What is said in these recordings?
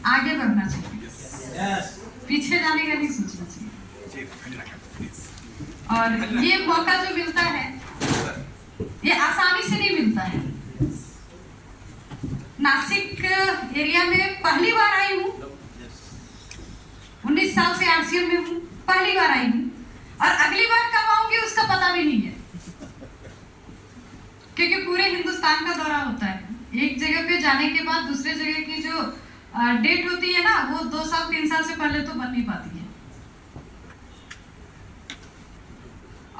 आगे बढ़ना चाहिए, पीछे जाने का नहीं सोचना चाहिए। और ये मौका जो मिलता है ये आसानी से नहीं मिलता है। नासिक एरिया में पहली बार आई हूँ, 19 साल से आरसीएम में हूँ, पहली बार आई हूँ और अगली बार कब आऊंगी उसका पता भी नहीं है, क्योंकि पूरे हिंदुस्तान का दौरा होता है। एक जगह पे जाने के बाद दूसरे जगह की जो डेट होती है ना, वो 2 साल 3 साल से पहले तो बन नहीं पाती है।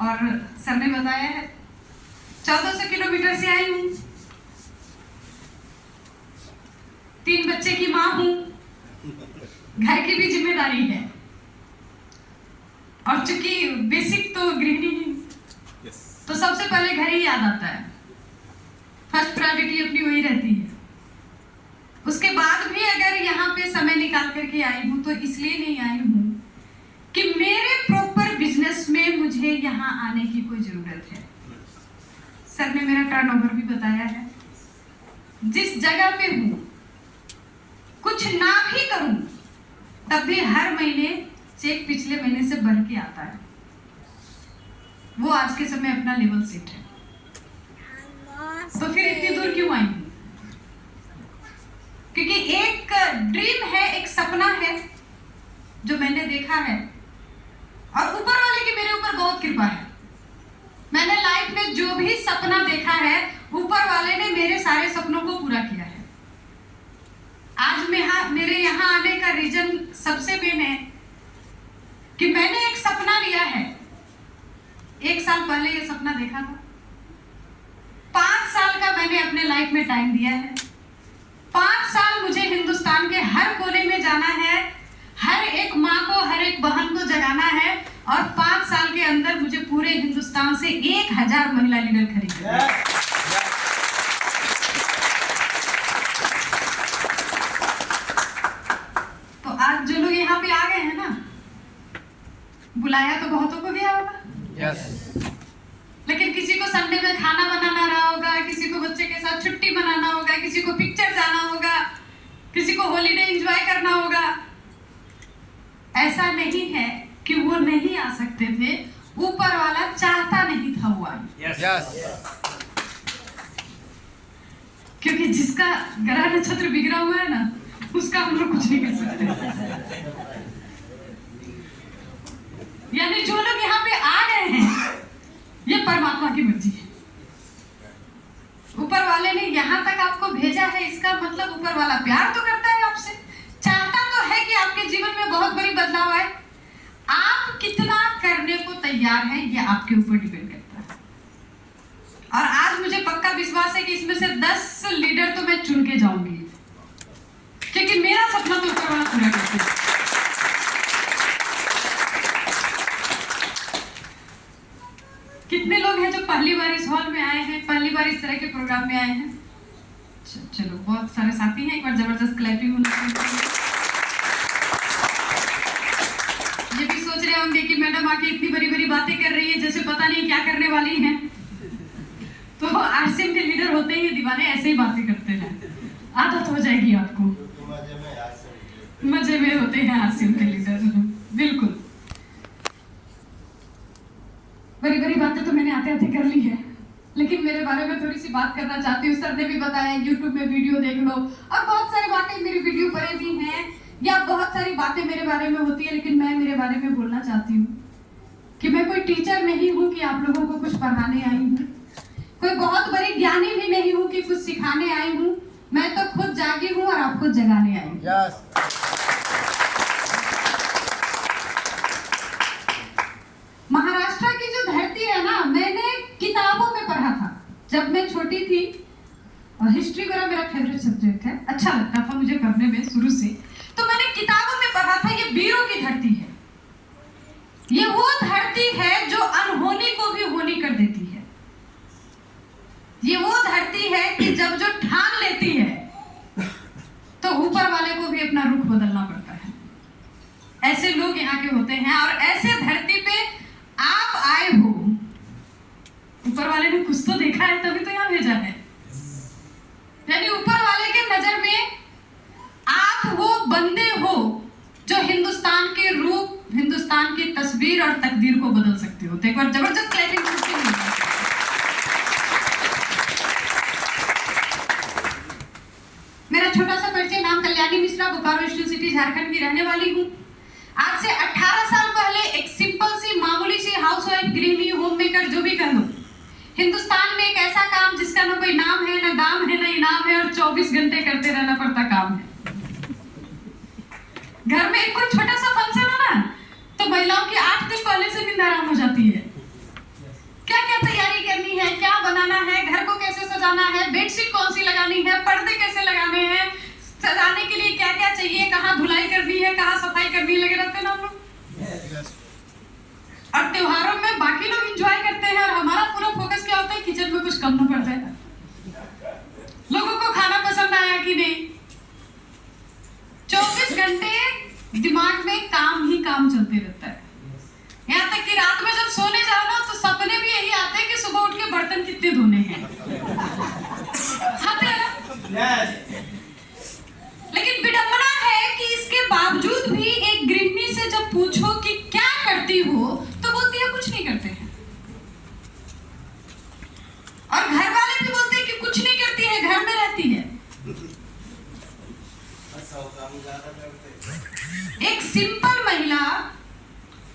और सर ने बताया है 1400 किलोमीटर से आई हूँ, 3 बच्चे की माँ हूँ, घर की भी जिम्मेदारी है और चूंकि बेसिक तो गृहिणी हूँ, तो सबसे पहले घर ही याद आता है। फर्स्ट प्रायोरिटी अपनी वही रहती है। उसके बाद भी अगर यहाँ पे समय निकाल करके आई हूँ तो इसलिए नहीं आई हूँ कि मेरे प्रॉपर बिजनेस में मुझे यहाँ आने की कोई जरूरत है। सर ने मेरा टर्नओवर भी बताया है। जिस जगह पे हूँ कुछ ना भी करूँ तब भी हर महीने चेक पिछले महीने से बढ़ के आता है। वो आज के समय अपना लेवल सेट है, तो फिर इतनी दूर क्यों आई हूँ? क्योंकि एक ड्रीम है, एक सपना है जो मैंने देखा है और ऊपर वाले की मेरे ऊपर बहुत कृपा है। मैंने लाइफ में जो भी सपना देखा है ऊपर वाले ने मेरे सारे सपनों को पूरा किया है। आज मेरे यहाँ आने का रीजन सबसे मेन है कि मैंने एक सपना लिया है। 1 साल पहले ये सपना देखा था, 5 साल का मैंने अपने लाइफ में टाइम दिया है। 5 साल मुझे हिंदुस्तान के हर कोने में जाना है, हर एक माँ को, हर एक बहन को जगाना है और 5 साल के अंदर मुझे पूरे हिंदुस्तान से 1000 महिला लीडर खरीदना है। तो आज जो लोग यहाँ पे आ गए हैं ना, बुलाया तो बहुतों को गया होगा, लेकिन किसी को संडे में खाना बनाना रहा होगा, किसी को बच्चे के साथ छुट्टी मनाना होगा, किसी को पिक्चर जाना होगा, किसी को हॉलीडे एंजॉय करना होगा। ऐसा नहीं है कि वो नहीं आ सकते थे, ऊपर वाला चाहता नहीं था वो आए। क्योंकि जिसका ग्रह नक्षत्र बिगड़ा हुआ है ना, उसका हम लोग कुछ नहीं कर सकते। यानी जो लोग यहाँ पे आ गए हैं ये परमात्मा की मर्जी है। ऊपर वाले ने यहाँ तक आपको भेजा है, इसका मतलब ऊपर वाला प्यार तो करता है आपसे, चाहता तो है कि आपके जीवन में बहुत बड़ी बदलाव आए। आप कितना करने को तैयार हैं ये आपके ऊपर डिपेंड करता है। और आज मुझे पक्का विश्वास है कि इसमें से 10 लीडर तो मैं चुन के जाऊंगी, क्योंकि मेरा सपना तो ऊपर वाला पूरा करते हैं। कितने लोग हैं जो पहली बार इस हॉल में आए हैं, पहली बार इस तरह के प्रोग्राम में आए हैं? चलो, बहुत सारे साथी हैं, एक बार जबरदस्त क्लैपिंग होनी चाहिए। ये भी सोच रहे होंगे कि मैडम आके इतनी बड़ी बड़ी बातें कर रही है जैसे पता नहीं क्या करने वाली हैं। तो आरसीएम के लीडर होते ही दीवाने ऐसे ही बातें करते हैं, आदत हो जाएगी आपको। मजे में होते हैं आरसीएम के लीडर, बिल्कुल। बड़ी बड़ी बातें तो मैंने आते आते कर ली है, लेकिन मेरे बारे में थोड़ी सी बात करना चाहती हूँ। सर ने भी बताया YouTube में वीडियो देख लो, और बहुत सारी बातें मेरी वीडियो पर भी हैं, या बहुत सारी बातें मेरे बारे में होती है, लेकिन मैं मेरे बारे में बोलना चाहती हूँ कि मैं कोई टीचर नहीं हूँ कि आप लोगों को कुछ पढ़ाने आई हूँ, कोई बहुत बड़ी ज्ञानी भी नहीं हूँ कि कुछ सिखाने आई हूँ। मैं तो खुद जागी हूँ और आपको जगाने आई हूँ। महाराष्ट्र की जो धरती है ना, मैंने किताबों में पढ़ा था जब मैं छोटी थी, और हिस्ट्री मेरा फेवरेट सब्जेक्ट है, अच्छा लगता था मुझे पढ़ने में शुरू से। तो मैंने किताबों में पढ़ा था ये वीरों की धरती है, ये वो धरती है जो अनहोनी को भी होनी कर देती है। ये वो धरती है कि जब जो ठान लेती है तो ऊपर वाले को भी अपना रुख बदलना पड़ता है। ऐसे लोग यहाँ के होते हैं, और ऐसे धरती पे आप आए हो, ऊपर वाले ने कुछ तो देखा है तभी तो यहाँ भेजा है। यानी ऊपर वाले के नजर में आप वो बन तस्वीर और तकदीर को बदल सकते हो। तो एक बार जबरदस्त क्लैपिंग। मेरा छोटा सा परिचय, नाम कल्याणी मिश्रा, बोकारो ईस्टर्न सिटी झारखंड की रहने वाली हूँ। आज से 18 साल पहले एक सिंपल सी मामूली सी हाउसवाइफ, गृहिणी, होम मेकर, जो भी कर लो, हिंदुस्तान में एक ऐसा काम जिसका ना कोई नाम है, ना दाम है, ना इनाम है, और 24 घंटे करते रहना पड़ता काम है। घर में कोई छोटा सा फंक्शन हो ना, तो महिलाओं की 8 दिन पहले से नींद आराम हो जाती है। क्या क्या तैयारी करनी है, क्या बनाना है, घर को कैसे सजाना है, बेडशीट कौन सी लगानी है, पर्दे कैसे लगाने हैं, सजाने के लिए क्या क्या चाहिए, कहाँ धुलाई करनी है, कहाँ सफाई करनी है, लगे रहते हैं ना हम लोग। और त्योहारों में बाकी लोग एंजॉय करते हैं और हमारा पूरा फोकस क्या होता है, किचन में कुछ कम ना पड़ जाए। लोगों को खाना पसंद आया कि नहीं, 24 घंटे दिमाग में काम ही काम चलते रहता है। यहाँ तक कि रात में जब सोने जाओ ना, तो सपने भी यही आते हैं कि सुबह उठ के बर्तन कितने धोने हैं। आते हैं ना? लेकिन विडंबना है कि इसके बावजूद भी एक गृहिणी से जब पूछो कि क्या करती हो, तो बोलती है कुछ नहीं करते हैं। और घर वाले भी बोलते हैं कि कुछ नहीं करती है, घर में रहती है। एक सिंपल महिला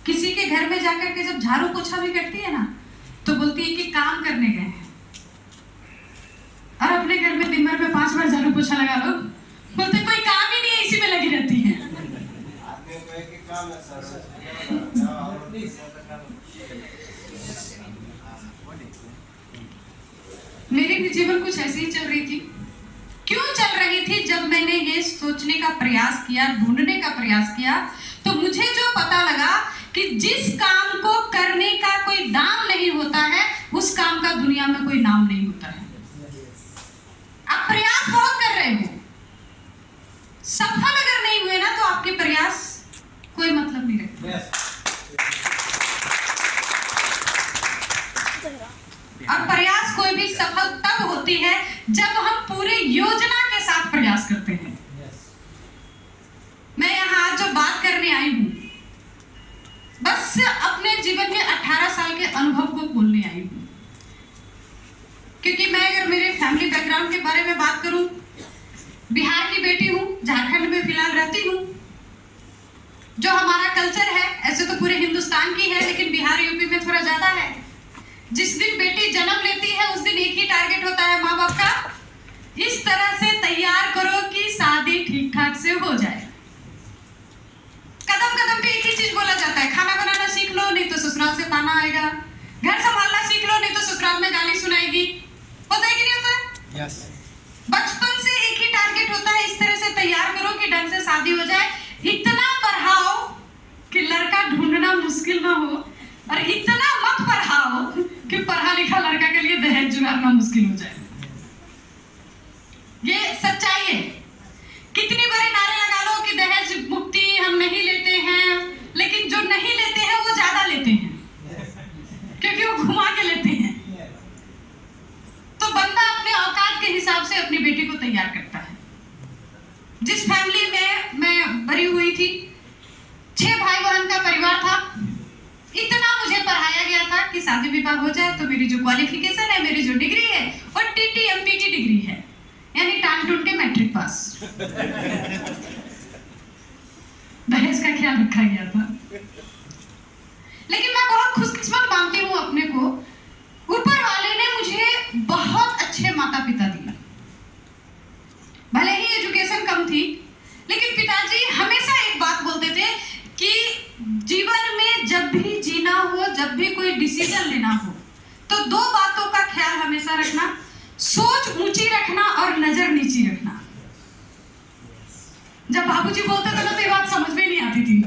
किसी के घर में जाकर के जब झाड़ू पोछा भी करती है ना, तो बोलती है कि काम करने गए हैं। और अपने घर में दिन भर में 5 बार झाड़ू पोछा लगा लो, बोलते कोई काम ही नहीं है, इसी में लगी रहती है। मेरी भी जीवन कुछ ऐसे ही चल रही थी। क्यों चल रही थी? जब मैंने ये सोचने का प्रयास किया, ढूंढने का प्रयास किया, तो मुझे जो पता लगा कि जिस काम को करने का कोई दाम नहीं होता है, उस काम का दुनिया में कोई नाम नहीं होता है। आप प्रयास बहुत कर रहे हो, सफल अगर नहीं हुए ना, तो आपके प्रयास कोई मतलब नहीं रखते। और प्रयास कोई भी सफल तब होती है जब हम पूरे योजना के साथ प्रयास करते हैं। मैं यहाँ आज जो बात करने आई हूँ, बस अपने जीवन में 18 साल के अनुभव को बोलने आई हूँ। क्योंकि मैं अगर मेरे फैमिली बैकग्राउंड के बारे में बात करूं, बिहार की बेटी हूँ, झारखंड में फिलहाल रहती हूँ। जो हमारा कल्चर है, ऐसे तो पूरे हिंदुस्तान की है, लेकिन बिहार यूपी में थोड़ा ज्यादा है। जिस दिन बेटी जन्म लेती है, उस दिन एक ही टारगेट होता है माँ बाप का, इस तरह से तैयार करो कि शादी ठीक ठाक से हो जाए। कदम कदम पे एक ही चीज बोला जाता है, खाना बनाना सीख लो, नहीं तो ससुराल से ताना आएगा। घर संभालना सीख लो, नहीं तो ससुराल में गाली सुनाएगी। होता है कि नहीं होता है? yes. बचपन से एक ही टारगेट होता है, इस तरह से तैयार करो कि ढंग से शादी हो जाए। इतना पढ़ाओ कि लड़का ढूंढना मुश्किल ना हो, और इतना मत पढ़ाओ कि पढ़ा लिखा लड़का के लिए दहेज जुगाड़ना मुश्किल हो जाए। ये सच्चाई है। कितनी बड़े नारे लगा लो कि दहेज मुक्ति हम नहीं लेते हैं, लेकिन जो नहीं लेते हैं वो ज्यादा लेते हैं, क्योंकि वो घुमा के लेते हैं। तो बंदा अपने औकात के हिसाब से अपनी बेटी को तैयार करता है। जिस फैमिली में मैं बड़ी हुई थी, 6 भाई बहन का परिवार था। इतना मुझे पढ़ाया गया था कि शादी विवाह हो जाए तो मेरी जो क्वालिफिकेशन है, मेरी जो डिग्री है, वो TTMP की डिग्री है, यानी टांग टूट के मैट्रिक पास। दहेज का ख्याल रखा गया था। लेकिन मैं बहुत खुशकिस्मत मानती हूँ अपने को, ऊपर वाले ने मुझे बहुत अच्छे माता पिता दिए। भले ही एजुकेशन कम थी, लेकिन पिताजी हमेशा एक बात बोलते थे कि जीवन में जब भी जीना हो, जब भी कोई डिसीजन लेना हो, तो 2 बातों का ख्याल हमेशा रखना, सोच ऊंची रखना और नजर नीची रखना। जब बाबूजी बोलते थे ना, तो ये बात समझ में नहीं आती थी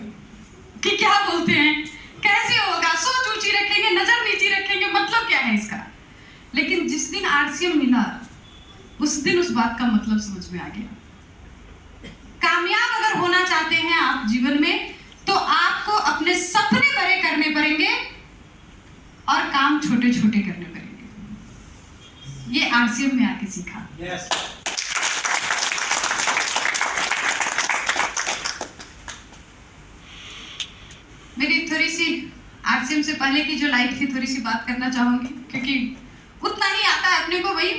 कि क्या बोलते हैं, कैसे होगा, सोच ऊंची रखेंगे, नजर नीची रखेंगे, मतलब क्या है इसका। लेकिन जिस दिन RCM मिला, उस दिन उस बात का मतलब समझ में आ गया। कामयाब अगर होना चाहते हैं आप जीवन में, तो आपको अपने सपने बड़े करने पड़ेंगे और काम छोटे छोटे करने पड़ेंगे। ये RCM में आके सीखा। yes. मेरी थोड़ी सी आरसीएम से पहले की जो लाइफ थी थोड़ी सी बात करना चाहूंगी, क्योंकि उतना ही आता है अपने को। भाई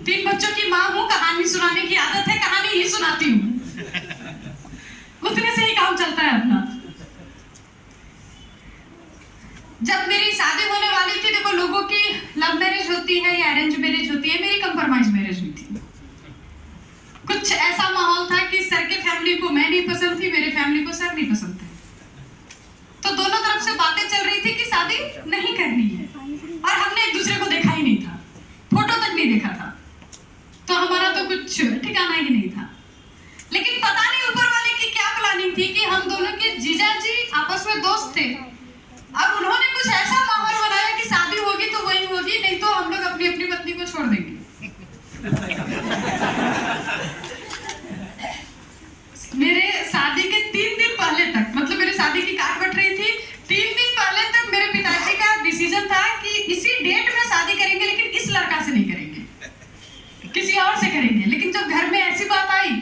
3 बच्चों की माँ हूँ, कहानी सुनाने की आदत है, कहानी ही सुनाती हूँ। उतने से ही काम चलता है अपना। जब मेरी शादी होने वाली थी, देखो लोगों की लव मैरिज होती है या अरेंज मैरिज होती है, मेरी कंप्रोमाइज मैरिज हुई थी। कुछ ऐसा माहौल था कि सर के फैमिली को मैं नहीं पसंद थी, मेरे फैमिली को सर नहीं पसंद थे, तो दोनों तरफ से बातें चल रही थी कि शादी नहीं करनी है, और हमने एक दूसरे को देखा ही नहीं था, फोटो तक नहीं देखा था, तो हमारा तो कुछ ठिकाना ही नहीं था। लेकिन पता नहीं ऊपर वाले की क्या प्लानिंग थी कि हम दोनों के जीजा जी आपस में दोस्त थे। अब उन्होंने कुछ ऐसा माहौल बनाया कि शादी होगी तो वही होगी, नहीं तो हम लोग अपनी अपनी पत्नी को छोड़ देंगे। मेरे शादी के 3 दिन पहले तक, मतलब मेरी शादी की काट बट रही थी, 3 दिन पहले तक मेरे पिताजी का डिसीजन था कि इसी डेट में शादी करेंगे, लेकिन इस लड़का से नहीं करेंगे, किसी और से करेंगे। लेकिन जब घर में ऐसी बात आई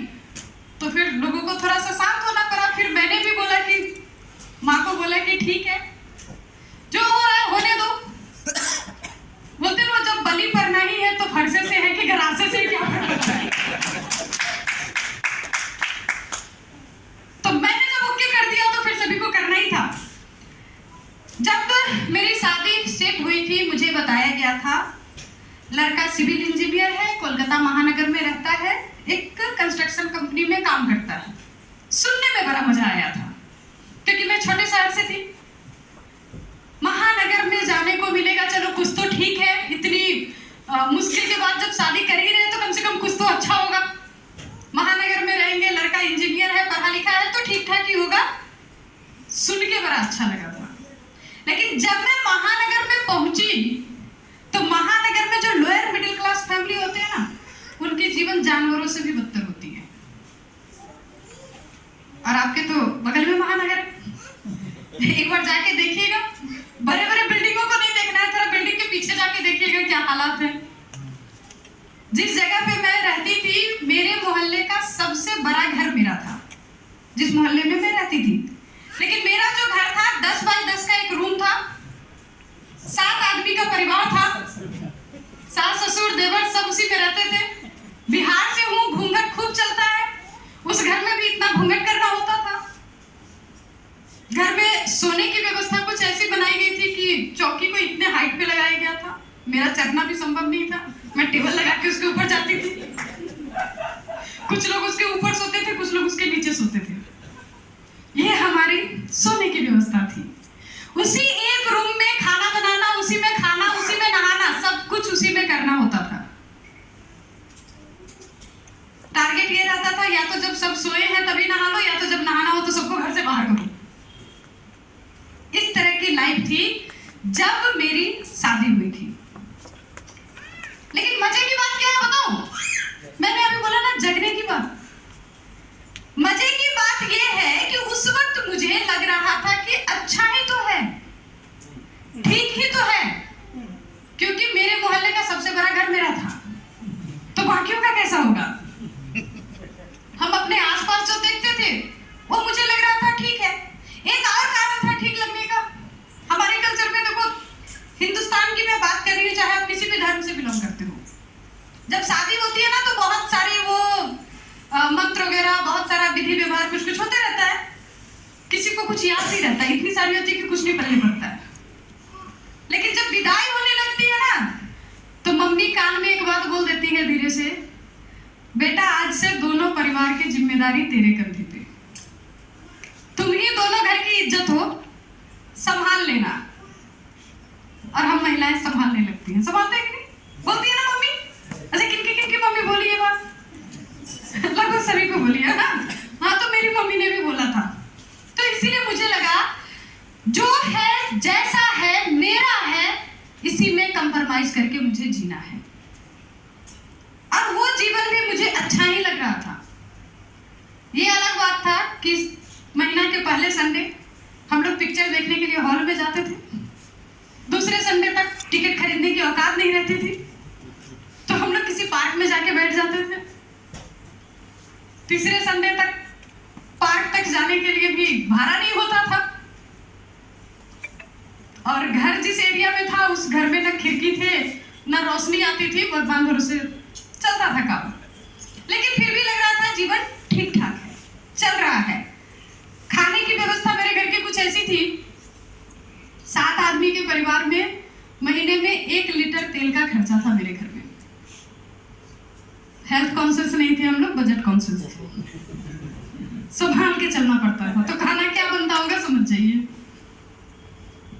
तो फिर लोगों को थोड़ा सा शांत होना पड़ा। फिर मैंने भी बोला कि माँ को बोला कि ठीक है, जो हो रहा है होने दो। बोलते वो जब बलि पड़ना ही है तो फरसे से है कि गरासे से क्या पड़ता है। तो मैंने जब ओके कर दिया तो फिर सभी को करना ही था। जब मेरी शादी सेट हुई थी, मुझे बताया गया था लड़का सिविल इंजीनियर है, कोलकाता महानगर में रहता है, एक कंस्ट्रक्शन कंपनी में काम करता है। सुनने में बड़ा मजा आया था, क्योंकि मैं छोटे शहर से थी। महानगर में जाने को मिलेगा, चलो कुछ तो ठीक है, इतनी मुश्किल के बाद जब शादी कर ही रहे तो कम से कम कुछ तो अच्छा होगा। महानगर में रहेंगे, लड़का इंजीनियर है, पढ़ा लिखा है, तो ठीक ठाक ही होगा। सुन के बड़ा अच्छा लगा था। लेकिन जब मैं महानगर में पहुंची तो महानगर में जो लोअर मिडिल क्लास फैमिली होते हैं ना, उनकी जीवन जानवरों से भी बदतर होती है। और आपके तो बगल में महानगर है, एक बार जाके देखिएगा। बड़े बड़े बिल्डिंगों को नहीं देखना है, थोड़ा बिल्डिंग के पीछे जाके देखिएगा क्या हालात है। जिस जगह पे मैं रहती थी, मेरे मोहल्ले का सबसे बड़ा घर मेरा था, जिस मोहल्ले में मैं रहती थी। लेकिन मेरा जो घर था 10 बाई 10 का एक रूम था, 7 आदमी का परिवार था, सास ससुर देवर सब उसी में रहते थे। बिहार से हूँ, घूंघट खूब चलता है, उस घर में भी इतना घूंघट करना होता था। घर में सोने की व्यवस्था कुछ ऐसी बनाई गई थी कि चौकी को इतने हाइट पे लगाया गया था, मेरा चढ़ना भी संभव नहीं था। मैं टेबल लगा के उसके ऊपर जाती थी। कुछ लोग उसके ऊपर सोते थे, कुछ लोग उसके नीचे सोते थे। ये हमारी सोने की व्यवस्था थी। उसी एक रूम में खाना बनाना, उसी में खाना, उसी में नहाना, सब कुछ उसी में करना होता था। टारगेट ये रहता था, या तो जब सब सोए हैं तभी नहा लो, या तो जब नहाना हो तो सबको घर से बाहर करो। इस तरह की लाइफ थी जब मेरी शादी हुई थी। लेकिन मजे की बात क्या है बताऊं? मैंने अभी बोला ना जगने की बात। मजे की बात यह है कि उस वक्त मुझे लग रहा था कि अच्छा ही तो है, ठीक ही तो है, क्योंकि मेरे मोहल्ले का सबसे बड़ा घर मेरा था, तो बाकियों का कैसा होगा? हम अपने आसपास जो देखते थे वो मुझे लग रहा था ठीक है। एक और कारण था ठीक लगने का, हमारे कल्चर में देखो, हिंदुस्तान की मैं बात कर रही हूँ, चाहे आप किसी भी धर्म से बिलोंग करते हो, जब शादी होती है ना तो बहुत सारे वो मंत्र वगैरह, बहुत सारा विधि व्यवहार कुछ कुछ होते रहता है। किसी को कुछ याद नहीं रहता, इतनी सारी होती है कि कुछ नहीं पल्ले पड़ता है। लेकिन जब विदाई होने लगती है ना, तो मम्मी कान में एक बात बोल देती है धीरे से, बेटा आज से दोनों परिवार की जिम्मेदारी तेरे कंधे पे, तुम ही दोनों घर की इज्जत हो, संभाल लेना। और हम महिलाएं संभालने लगती हैं, संभालते हैं कि नहीं? बोलती है ना मम्मी। अच्छा किनकी मम्मी बोली ये बात? लगभग सभी को बोली है ना। हाँ, तो मेरी मम्मी ने भी बोला था। तो इसीलिए मुझे लगा जो है, जैसा है, मेरा है, इसी में कंप्रोमाइज करके मुझे जीना है। और वो जीवन भी मुझे अच्छा ही लग रहा था। ये अलग बात था कि महीना के पहले संडे हम लोग पिक्चर देखने के लिए हॉल में जाते थे, दूसरे संडे तक टिकट खरीदने की औकात नहीं रहती थी, तो हम लोग किसी पार्क में जाके बैठ जाते थे। तीसरे संडे तक पार्क तक जाने के लिए भी भाड़ा नहीं होता था। और घर जिस एरिया में था उस घर में न खिड़की थे न रोशनी आती थी, भगवान भरोसे चलता था काम। लेकिन फिर भी लग रहा था जीवन ठीक ठाक है, चल रहा है। खाने की व्यवस्था मेरे घर की कुछ ऐसी थी, 7 आदमी के परिवार में महीने में 1 लीटर तेल का खर्चा था मेरे घर में। हेल्थ कॉन्शियस नहीं थे हम लोग, बजट कॉन्शियस थे। संभाल के चलना पड़ता है, तो खाना क्या बनता होगा समझ जाइए।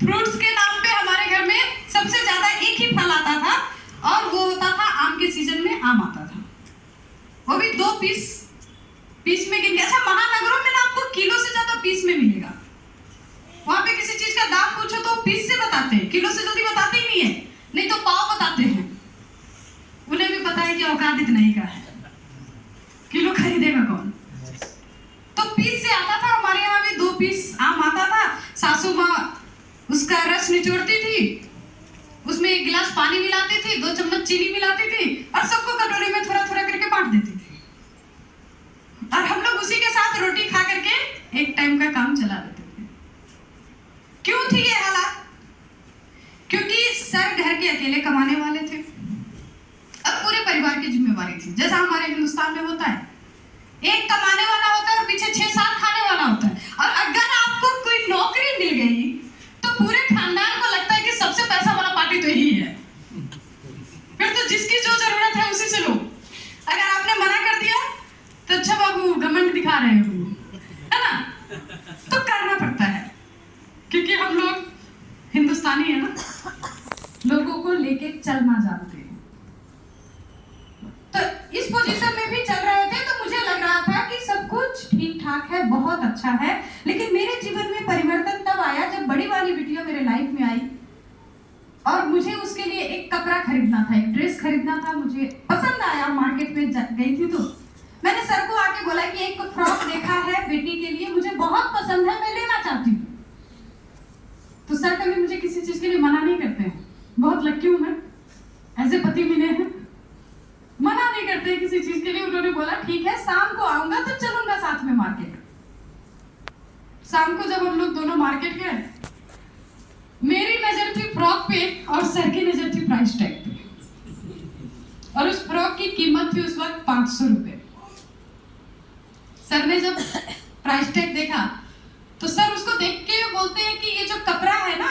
फ्रूट्स के नाम पे हमारे घर में सबसे ज्यादा एक ही फल आता था और वो होता था आम के सीजन में आम आता था, वो भी 2 पीस में गिन के। अच्छा, महानगरों में ना आपको किलो से ज्यादा पीस में मिलेगा। वहां पे किसी चीज का दाम पूछो तो पीस से बताते हैं, किलो से जल्दी बताते ही नहीं है, नहीं तो पाव बताते हैं। उन्हें भी पता है कि औकात इतना ही का है, किलो खरीदेगा कौन। तो पीस से आता था, हमारे यहाँ भी 2 पीस आम आता था। सासू माँ उसका रस निचोड़ती थी, उसमें 1 गिलास पानी मिलाती थी, 2 चम्मच चीनी मिलाती थी और सबको कटोरे में थोड़ा थोड़ा करके बांट देती थी। और हम लोग उसी के साथ रोटी खा करके एक टाइम का काम चला देते थे। क्यों थी ये हालात? क्योंकि सर घर के अकेले कमाने वाले थे, अब पूरे परिवार की जिम्मेवारी थी। जैसा हमारे हिंदुस्तान में होता है, एक कमाने वाला होता है और पीछे 6-7 खाने वाला होता है। और अगर आपको कोई नौकरी मिल गई तो पूरे खानदान को लगता है कि सबसे पैसा वाला पार्टी तो यही है, फिर तो जिसकी जो जरूरत है उसी से लो। अगर आपने मना कर दिया तो अच्छा बाबू घमंड दिखा रहे हो, है ना, तो करना पड़ता है, क्योंकि हम लोग हिंदुस्तानी है ना, लोगों को लेके चलना जानते हैं। तो इस पोजीशन में भी चल रहे थे, तो मुझे लग रहा था कि सब कुछ ठीक ठाक है, बहुत अच्छा है। लेकिन मेरे जीवन में परिवर्तन तब आया जब बड़ी वाली बिटिया मेरे लाइफ में आई और मुझे उसके लिए एक कपड़ा खरीदना था, एक ड्रेस खरीदना था। मुझे पसंद आया, मार्केट में गई थी तो मैंने सर को आके बोला कि एक फ्रॉक देखा है बेटी के लिए, मुझे बहुत पसंद है, मैं लेना चाहती हूँ। तो सर कभी मुझे किसी चीज के लिए मना नहीं करते हैं, बहुत लकी हूँ मैं, ऐसे पति मिले हैं, मना नहीं करते किसी चीज के लिए। उन्होंने बोला ठीक है, शाम को आऊंगा तो चलूंगा साथ में मार्केट। शाम को जब हम लोग दोनों मार्केट गए, मेरी नजर थी फ्रॉक पे और सर की नजर थी प्राइस टैग पे। और उस फ्रॉक की कीमत थी उस वक्त 500 रुपए। सर ने जब प्राइस टैग देखा तो सर उसको देख के बोलते हैं कि ये जो कपड़ा है ना,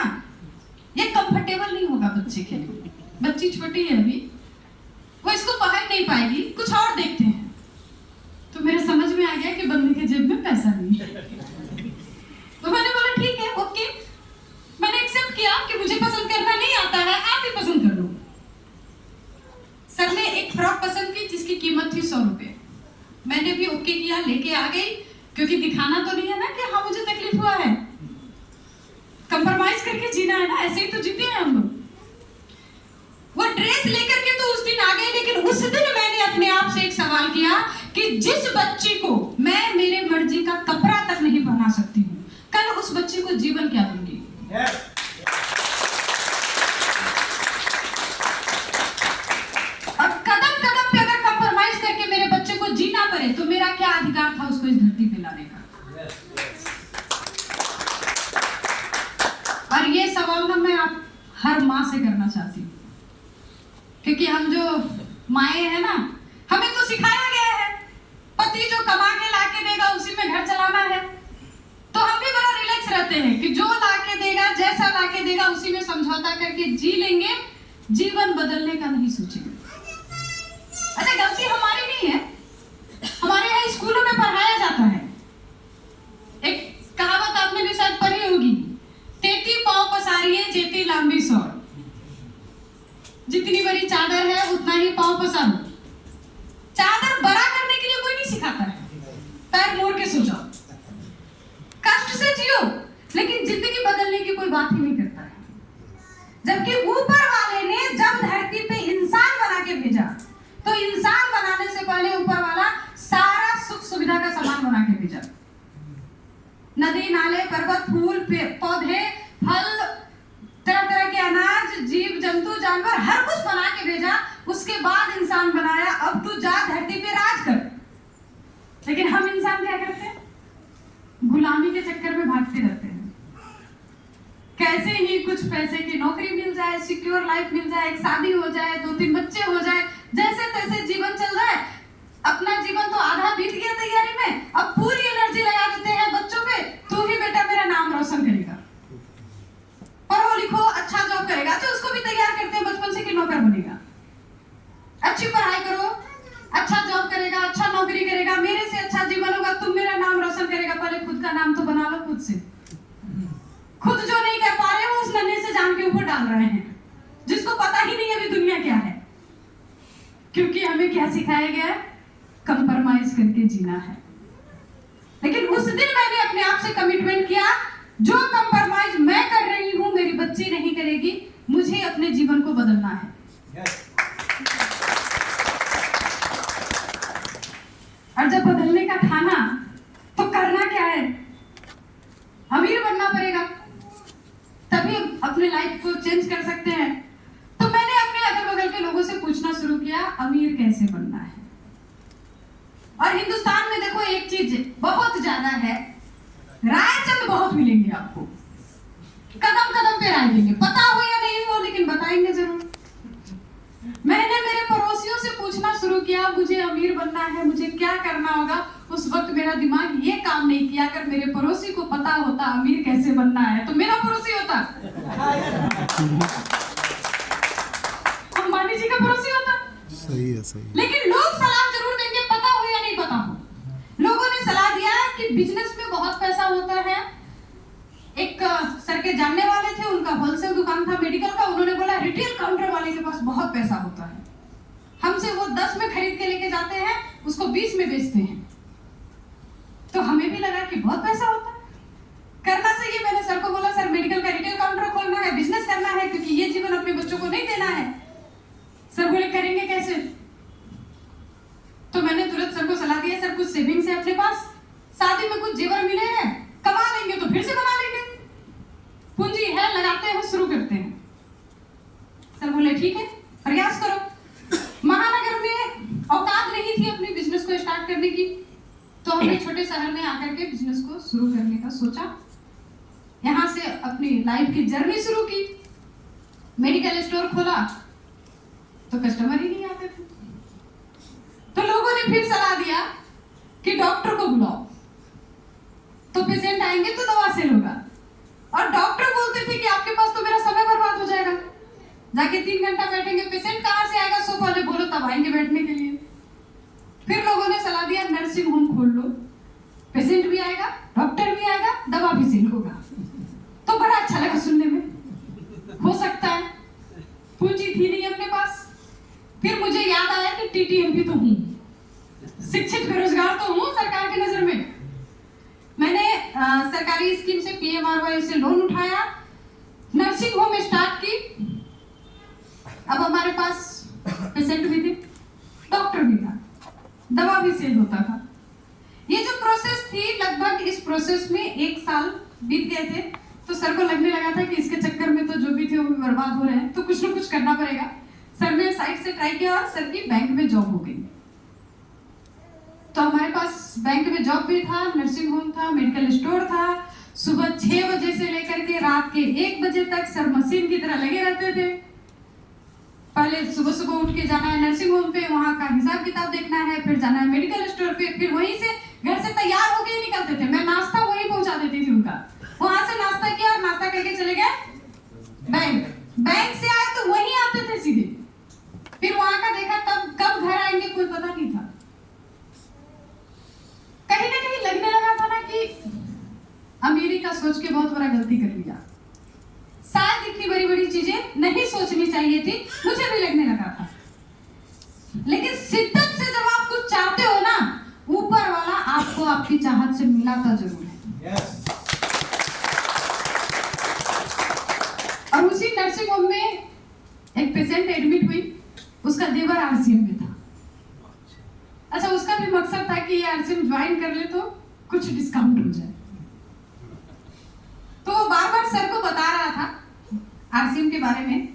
ये कंफर्टेबल नहीं होगा बच्चे के लिए, बच्ची छोटी है अभी, वो इसको पहन नहीं पाएगी, कुछ और देखते हैं। तो मेरे समझ में आ गया कि बंदे के जेब में पैसा नहीं है। तो मैंने बोला ठीक है, ओके, मैंने एक्सेप्ट किया कि मुझे पसंद करना नहीं आता है, आप ही पसंद कर लो। सर ने एक फ्रॉक पसंद की जिसकी कीमत थी 100 रुपए। मैंने भी ओके किया, लेके आ गई, क्योंकि दिखाना तो नहीं है ना कि हाँ मुझे तकलीफ हुआ है, कंप्रोमाइज करके जीना है ना, ऐसे ही तो जीते हैं हम लोग। वो ड्रेस लेकर के तो उस दिन आ गई, लेकिन उस दिन मैंने अपने आप से एक सवाल किया कि जिस बच्ची को मैं मेरे मर्जी का कपड़ा तक नहीं पहना सकती हूँ, कल उस बच्ची को जीवन क्या दूंगी? और कदम कदम पे अगर कंप्रोमाइज करके मेरे बच्चे को जीना पड़े तो मेरा क्या अधिकार था उसको इस धरती पे लाने का? और ये सवाल ना मैं आप हर माँ से करना चाहती हूँ, क्योंकि हम जो माए हैं ना, हमें तो सिखाया गया है पति जो कमा के ला के देगा उसी में घर चलाना है। तो हम भी बड़ा रिलैक्स रहते हैं कि जो ला के देगा, जैसा ला के देगा उसी में समझौता करके जी लेंगे, जीवन बदलने का नहीं सोचेंगे। अच्छा, गलती हमारी नहीं है, हमारे यहाँ स्कूलों में पढ़ाया जाता है, एक कहावत आपने भी शायद पढ़ी होगी, 33 पाँव पसारिए जेती लंबी सौर। जितनी बड़ी चादर है उतना ही पाँव पसारो। चादर बड़ा करने के लिए कोई नहीं सिखाता है, पैर मोड़ के सो जाओ, कष्ट से जियो, लेकिन जिंदगी बदलने की कोई बात ही नहीं करता है। जबकि ऊपर वाले ने जब धरती पे इंसान बना के भेजा, तो इंसान बनाने से पहले ऊपर वाला सारा सुख सुविधा का सामान बना के भेजा। नदी नाले पर्वत फूल पौधे फल तरह तरह के अनाज जीव जंतु जानवर हर कुछ बना के भेजा, उसके बाद इंसान बनाया। अब तू जा धरती पे राज कर। लेकिन हम इंसान क्या करते हैं? गुलामी के चक्कर में भागते रहते हैं। कैसे ही कुछ कुछ पैसे की नौकरी मिल जाए, सिक्योर लाइफ मिल जाए, एक शादी हो जाए, 2-3 बच्चे हो जाए, जैसे तैसे जीवन चल रहा है। अपना जीवन तो आधा बीत गया तैयारी में, अब पूरी एनर्जी लगा देते हैं बच्चों पे, तू ही बेटा मेरा नाम रोशन करेगा, पढ़ो लिखो, अच्छा जॉब करेगा। अच्छा, उसको भी तैयार करते हैं बचपन से कि नौकर बनेगा, अच्छी पढ़ाई करो, अच्छा जॉब करेगा, अच्छा नौकरी करेगा, मेरे से अच्छा जीवन होगा, तुम मेरा नाम रोशन करेगा। पहले खुद का नाम तो बना लो खुद से। खुद जो नहीं कर पा रहे हो उस नन्हे से जान के ऊपर डाल रहे हैं, जिसको पता ही नहीं अभी दुनिया क्या है। क्योंकि हमें क्या सिखाया गया है? कंप्रोमाइज करके जीना है। लेकिन उस दिन मैंने अपने आप से कमिटमेंट किया, जो कंप्रोमाइज मैं कर रही हूं मेरी बच्ची नहीं करेगी, मुझे अपने जीवन को बदलना है। और जब बदलने का ठाना तो करना क्या है? अमीर बनना पड़ेगा, तभी अपने लाइफ को चेंज कर सकते हैं। तो मैंने अपने अगल बगल के लोगों से पूछना शुरू किया, अमीर कैसे बनना है। और हिंदुस्तान में देखो एक चीज बहुत ज्यादा है, रायचंद बहुत मिलेंगे आपको, कदम कदम पे राय देंगे, पता हो या नहीं हो लेकिन बताएंगे जरूर। मैंने मेरे पड़ोसियों से पूछना शुरू किया, मुझे अमीर बनना है, मुझे क्या करना होगा। उस वक्त मेरा दिमाग ये काम नहीं किया, अगर मेरे पड़ोसी को पता होता अमीर कैसे बनना है तो मेरा पड़ोसी होता, अंबानी जी का पड़ोसी होता। सही है, सही है। लेकिन लोग सलाह जरूर देंगे, पता हो या नहीं पता हो। लोगों ने सलाह दिया कि बिजनेस में बहुत पैसा होता है। एक सर के जानने वाले थे, उनका होलसेल दुकान था मेडिकल का, उन्होंने बोला रिटेल काउंटर वाले के पास बहुत पैसा होता है, हमसे वो 10 में खरीद के लेके जाते हैं, उसको 20 में बेचते हैं। तो हमें भी लगा कि बहुत पैसा होता है, करना चाहिए। मैंने सर को बोला, सर मेडिकल का रिटेल काउंटर खोलना है, बिजनेस करना है, क्योंकि ये जीवन अपने बच्चों को नहीं देना है। सर बोले करेंगे कैसे? तो मैंने तुरंत सर को सलाह दिया, सर कुछ सेविंग्स है अपने पास, शादी में कुछ जेवर मिले हैं, कमा लेंगे तो फिर से बना लेंगे, पूंजी है, लगाते हैं, शुरू करते हैं। सर बोले ठीक है, प्रयास करो। महानगर में औकात नहीं थी अपने बिजनेस को स्टार्ट करने की, तो हमने छोटे शहर में आकर के बिजनेस को शुरू करने का सोचा। यहाँ से अपनी लाइफ की जर्नी शुरू की, मेडिकल स्टोर खोला तो कस्टमर ही नहीं आते थे। तो लोगों ने फिर सलाह दिया कि डॉक्टर को बुलाओ, तो पेशेंट आएंगे तो दवा सेल होगा। और डॉक्टर बोलते थे कि आपके पास तो मेरा समय बर्बाद हो जाएगा, जाके 3 घंटा बैठेंगे, पेशेंट कहाँ से आएगा? सो पहले बोलो तब आएंगे बैठने के लिए। फिर लोगों ने सलाह दिया नर्सिंग होम खोल लो, पेशेंट भी आएगा, डॉक्टर भी आएगा, दवा भी सेल होगा। तो बड़ा अच्छा लगा सुनने में, हो सकता है, पूंजी थी नहीं अपने पास। फिर मुझे याद आया कि टीटीएमपी तो हूँ, शिक्षित बेरोजगार तो हूँ सरकार की नजर में। मैंने सरकारी स्कीम से PMRY से लोन उठाया, नर्सिंग होम स्टार्ट की। अब हमारे पास पेशेंट भी थे, डॉक्टर भी था, दवा भी सेल होता था। ये जो प्रोसेस थी, लगभग इस प्रोसेस में 1 साल बीत गए थे। तो सर को लगने लगा था कि इसके चक्कर में तो जो भी थे वो भी बर्बाद हो रहे हैं, तो कुछ ना कुछ करना पड़ेगा। सर ने साइड से ट्राई किया और सर की बैंक में जॉब हो गई। तो हमारे पास बैंक में जॉब भी था, नर्सिंग होम था, मेडिकल स्टोर था। सुबह 6 बजे से लेकर के रात के 1 बजे तक सर मशीन की तरह लगे रहते थे। पहले सुबह सुबह उठ के जाना है नर्सिंग होम पे, वहाँ का हिसाब किताब देखना है, फिर जाना है मेडिकल स्टोर पे, फिर वहीं से घर से तैयार होके ही निकलते थे। मैं नाश्ता वहीं पहुंचा देती थी उनका, वहां से नाश्ता किया और नाश्ता करके चले गए बैंक। बैंक से आए तो वहीं आते थे सीधे, फिर वहां का देखा, तब कब घर आएंगे कोई पता नहीं था। कहीं ना कहीं लगने लगा था ना कि अमीरी का सोच के बहुत बड़ा गलती कर लिया, शायद इतनी बड़ी बड़ी चीजें नहीं सोचनी चाहिए थी, मुझे भी लगने लगा था। लेकिन शिद्दत से जब आप कुछ चाहते हो ना, ऊपर वाला आपको आपकी चाहत से मिलाता जरूर है। और उसी नर्सिंग होम में एक पेशेंट एडमिट हुई, उसका देवर RCM में था। अच्छा, उसका भी मकसद था कि ये RCM ज्वाइन कर ले तो कुछ डिस्काउंट हो जाए। तो वो बार बार सर को बता रहा था RCM के बारे में।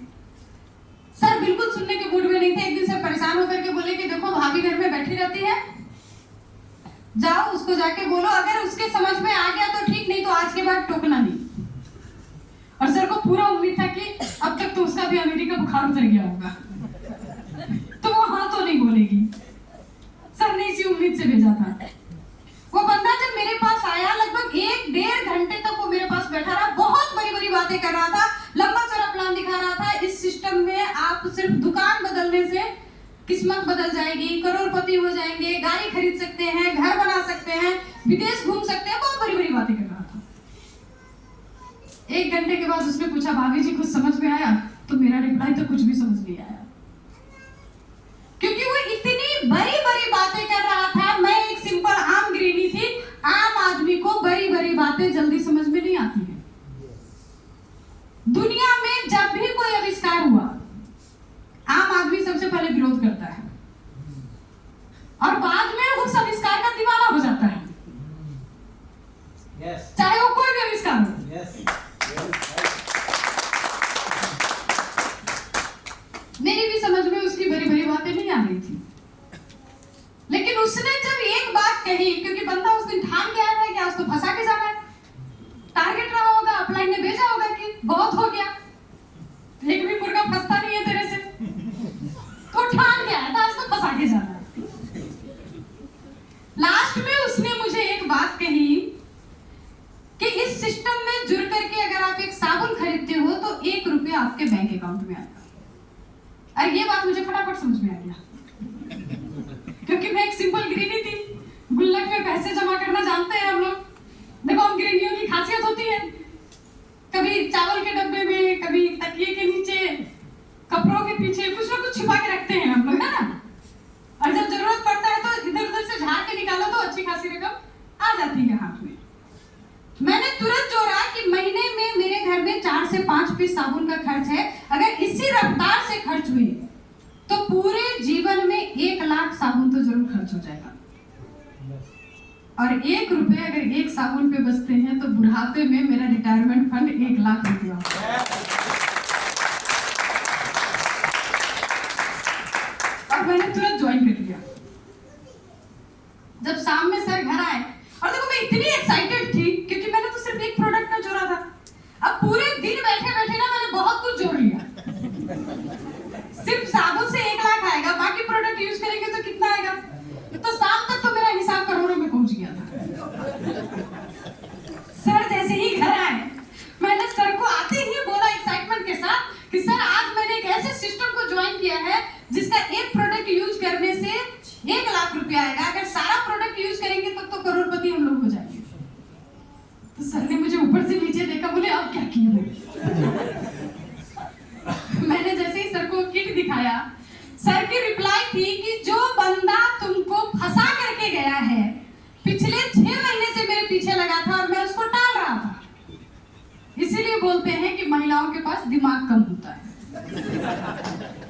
सर बिल्कुल सुनने के मूड में नहीं थे। एक दिन सर परेशान होकर के बोले कि देखो भाभी घर में बैठी रहती है, जाओ उसको जाके बोलो, अगर उसके समझ में आ गया तो ठीक, नहीं तो आज के बाद टोकना नहीं। और सर को पूरा उम्मीद था कि अब तक तो उसका भी अमेरिका बुखार उतर गया होगा, तो वो हाँ तो नहीं बोलेगी। सर ने इसी उम्मीद से भेजा था। वो बंदा जब मेरे पास आया, लगभग 1-1.5 घंटे तक वो मेरे पास बैठा रहा, बहुत बड़ी बड़ी बातें कर रहा था, लंबा चौड़ा प्लान दिखा रहा था। इस सिस्टम में आप सिर्फ दुकान बदलने से किस्मत बदल जाएगी, करोड़पति हो जाएंगे, गाड़ी खरीद सकते हैं, घर बना सकते हैं, विदेश घूम सकते हैं, बहुत बड़ी बड़ी बातें कर रहा था। 1 घंटे के बाद उसने पूछा, भाभी जी कुछ समझ में आया? तो मेरा रिप्लाई तो कुछ भी समझ नहीं आया, क्योंकि वो इतनी बड़ी बड़ी बातें कर रहा था। मैं एक सिंपल आम गृहिणी थी। आम आदमी को बड़ी बड़ी बातें जल्दी समझ में नहीं आती है। दुनिया में जब भी कोई आविष्कार हुआ, आम आदमी सबसे पहले विरोध करता है और बाद में उस आविष्कार का दीवाना हो जाता है। चाहे वो कोई भी आविष्कार हो। मेरी भी समझ में उसकी बड़ी बड़ी बातें नहीं आ रही थी, लेकिन उसने जब एक बात कही, क्योंकि बंदा उस दिन ठान गया था कि उसको फंसा के जाना है, टारगेट रहा होगा, अपलाइन ने भेजा होगा कि बहुत हो गया, एक भी मुर्गा फंसता नहीं है तेरे से, तो ठान गया था उसको फंसा के जाना है। लास्ट में उसने मुझे एक बात कही कि इस सिस्टम में जुड़ करके अगर आप एक साबुन खरीदते हो तो 1 रुपया आपके बैंक अकाउंट में आएगा। और ये बात मुझे फटाफट समझ में आ गया, क्योंकि मैं एक सिंपल गृहिणी थी। गुल्लक में पैसे जमा करना जानते हैं हम लोग। देखो, हम गृहिणियों की खासियत होती है, कभी चावल के डब्बे में, कभी तकिए के नीचे, कपड़ों के पीछे कुछ ना कुछ छिपा के रखते हैं हम लोग, है ना। और जब जरूरत पड़ता है तो इधर उधर से झाड़ के निकालो तो अच्छी खासी रकम आ जाती है हाथ में। मैंने तुरंत जोड़ा कि महीने में मेरे घर में 4 से 5 पीस साबुन का खर्च है। अगर इसी रफ्तार से खर्च हुई तो पूरे जीवन में 1 लाख साबुन तो जरूर खर्च हो जाएगा। और 1 रुपए अगर एक साबुन पे बचते हैं तो बुढ़ापे में मेरा रिटायरमेंट फंड 1 लाख रुपया। और मैंने तुरंत ज्वाइन कर लिया। जब शाम में सर घर आए, और देखो मैं इतनी एक्साइटेड थी क्योंकि मैंने तो सिर्फ एक प्रोडक्ट का जोड़ा था। अब पूरे दिन बैठे बैठे ना मैंने बहुत कुछ जोड़ लिया। सिर्फ साबुन से 1 लाख आएगा, बाकी प्रोडक्ट यूज करेंगे तो कितना आएगा। तो शाम तक तो मेरा हिसाब करोड़ों में पहुंच गया था। सर जैसे ही घर आए, मैंने सर को आते ही बोला एक्साइटमेंट के साथ कि सर आज मैंने एक ऐसे सिस्टम को ज्वाइन किया है जिसका एक प्रोडक्ट यूज करने से 1 लाख रुपया आएगा। अगर सारा प्रोडक्ट यूज करेंगे तब तो करोड़पति हम लोग हो जाएंगे। तो सर ने मुझे ऊपर से नीचे देखा, बोले अब क्या किया। मैंने जैसे ही सर को किट दिखाया, सर की रिप्लाई थी कि जो बंदा तुमको फंसा करके गया है, पिछले 6 महीने से मेरे पीछे लगा था और मैं उसको टाल रहा था। इसीलिए बोलते हैं कि महिलाओं के पास दिमाग कम होता है।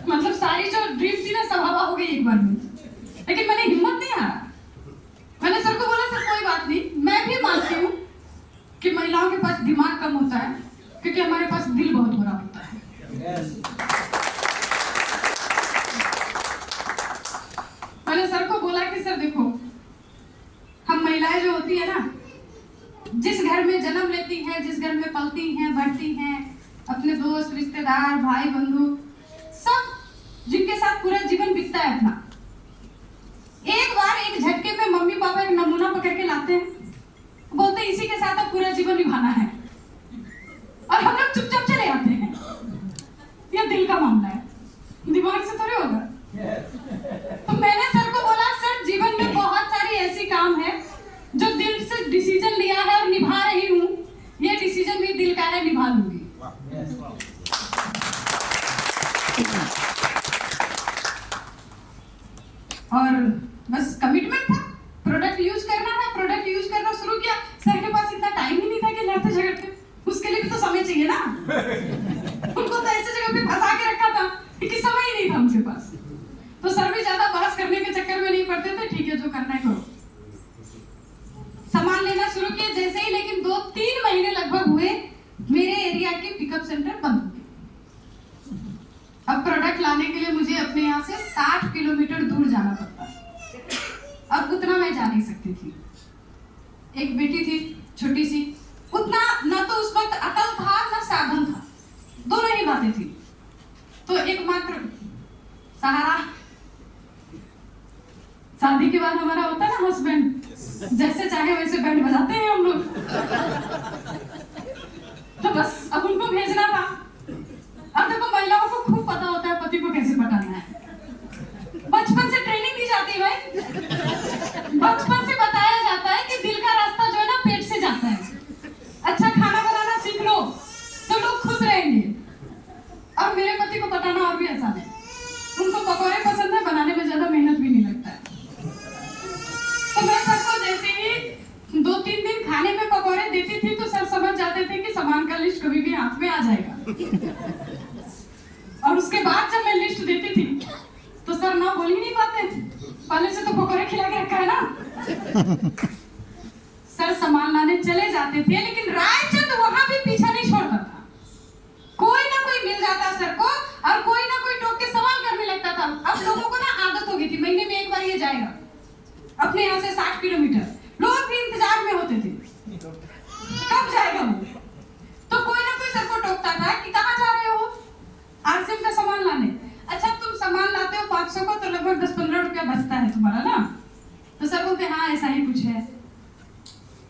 मतलब सारी जो ड्रीम थी ना सब हवा हो गई एक बार में। लेकिन मैंने हिम्मत नहीं हारा। मैंने सर को बोला, सर कोई बात नहीं, मैं भी मानती हूँ कि महिलाओं के पास दिमाग कम होता है, क्योंकि हमारे पास दिल बहुत बड़ा होता है। मैंने सर को बोला कि सर देखो, हम महिलाएं जो होती है ना, जिस घर में जन्म लेती हैं, जिस घर में पलती हैं, बढ़ती हैं, अपने दोस्त, रिश्तेदार, भाई बंधु, सब जिनके साथ पूरा जीवन बीतता है अपना, एक बार एक झटके में मम्मी पापा एक नमूना पकड़ के लाते हैं, बोलते हैं इसी के साथ अब पूरा जीवन निभाना है, और हम लोग चुपचाप चले आते हैं। ये दिल का मामला है, दिमाग से थोड़ी होगा। तो मैंने सर को बोला, सर जीवन में बहुत सारी ऐसी काम है जो दिल से डिसीजन लिया है और निभा रही हूँ, ये डिसीजन भी दिल का है, निभा लूंगी। और बस कमिटमेंट था, प्रोडक्ट यूज करना है, प्रोडक्ट यूज करना शुरू किया। सर के पास इतना टाइम ही नहीं था कि लड़ते झगड़ते, उसके लिए भी तो समय चाहिए ना। उनको तो ऐसे जगह पे फंसा के रखा था कि समय ही नहीं था उनके पास। तो सर भी ज्यादा बहस करने के चक्कर में नहीं पड़ते थे, ठीक है जो करना है करो। सामान लेना शुरू किया जैसे ही, लेकिन 2-3 महीने लगभग हुए, मेरे एरिया के पिकअप सेंटर बंद हो गए। अब प्रोडक्ट लाने के लिए मुझे अपने यहाँ से 60 किलोमीटर दूर जाना पड़ता। अब उतना मैं जा नहीं सकती थी। एक बेटी थी छोटी सी, उतना ना तो उस वक्त अकल था ना साधन था। चाहे वैसे बैंड बजाते हैं हम लोग। तो बस अब उनको भेजना था। अब देखो महिलाओं को खूब पता होता है पति को कैसे पटाना है। बचपन से ट्रेनिंग दी जाती है भाई। बचपन से बताया जाता है कि दिल का रास्ता जो है ना पेट से जाता है। अच्छा खाना बनाना सीख लो तो लोग खुश रहेंगे। और मेरे पति को पटाना और भी आसान है। उनको पकौड़े पसंद है, बनाने में ज्यादा मेहनत भी नहीं लगता है। तो मैं सबको जैसे ही 2-3 दिन खाने में पकौड़े देती थी तो सर समझ जाते थे कि सामान का लिस्ट कभी भी हाथ में आ जाएगा। और उसके बाद जब मैं लिस्ट देती थी तो सर ना बोल ही नहीं पाते थे, पहले से तो पकौड़े खिला के रखा है ना। सर सामान लाने चले जाते थे, लेकिन रायचंद वहां भी पीछा नहीं छोड़ता था। कोई ना कोई मिल जाता सर को और कोई ना कोई टोक के सवाल करने लगता था। अब लोगों को ना आदत हो गई थी, महीने में एक बार ये जाएगा अपने यहाँ से 60 किलोमीटर। लोग भी इंतजार में होते थे कब जाएगा वो। तो कोई ना कोई सर को टोकता था कि कहाँ जा रहे हो, आरसीएम का सामान लाने। अच्छा तुम सामान लाते हो 500 को तो लगभग 10-15 रुपया बचता है तुम्हारा ना। तो सर बोलते हाँ ऐसा ही कुछ है।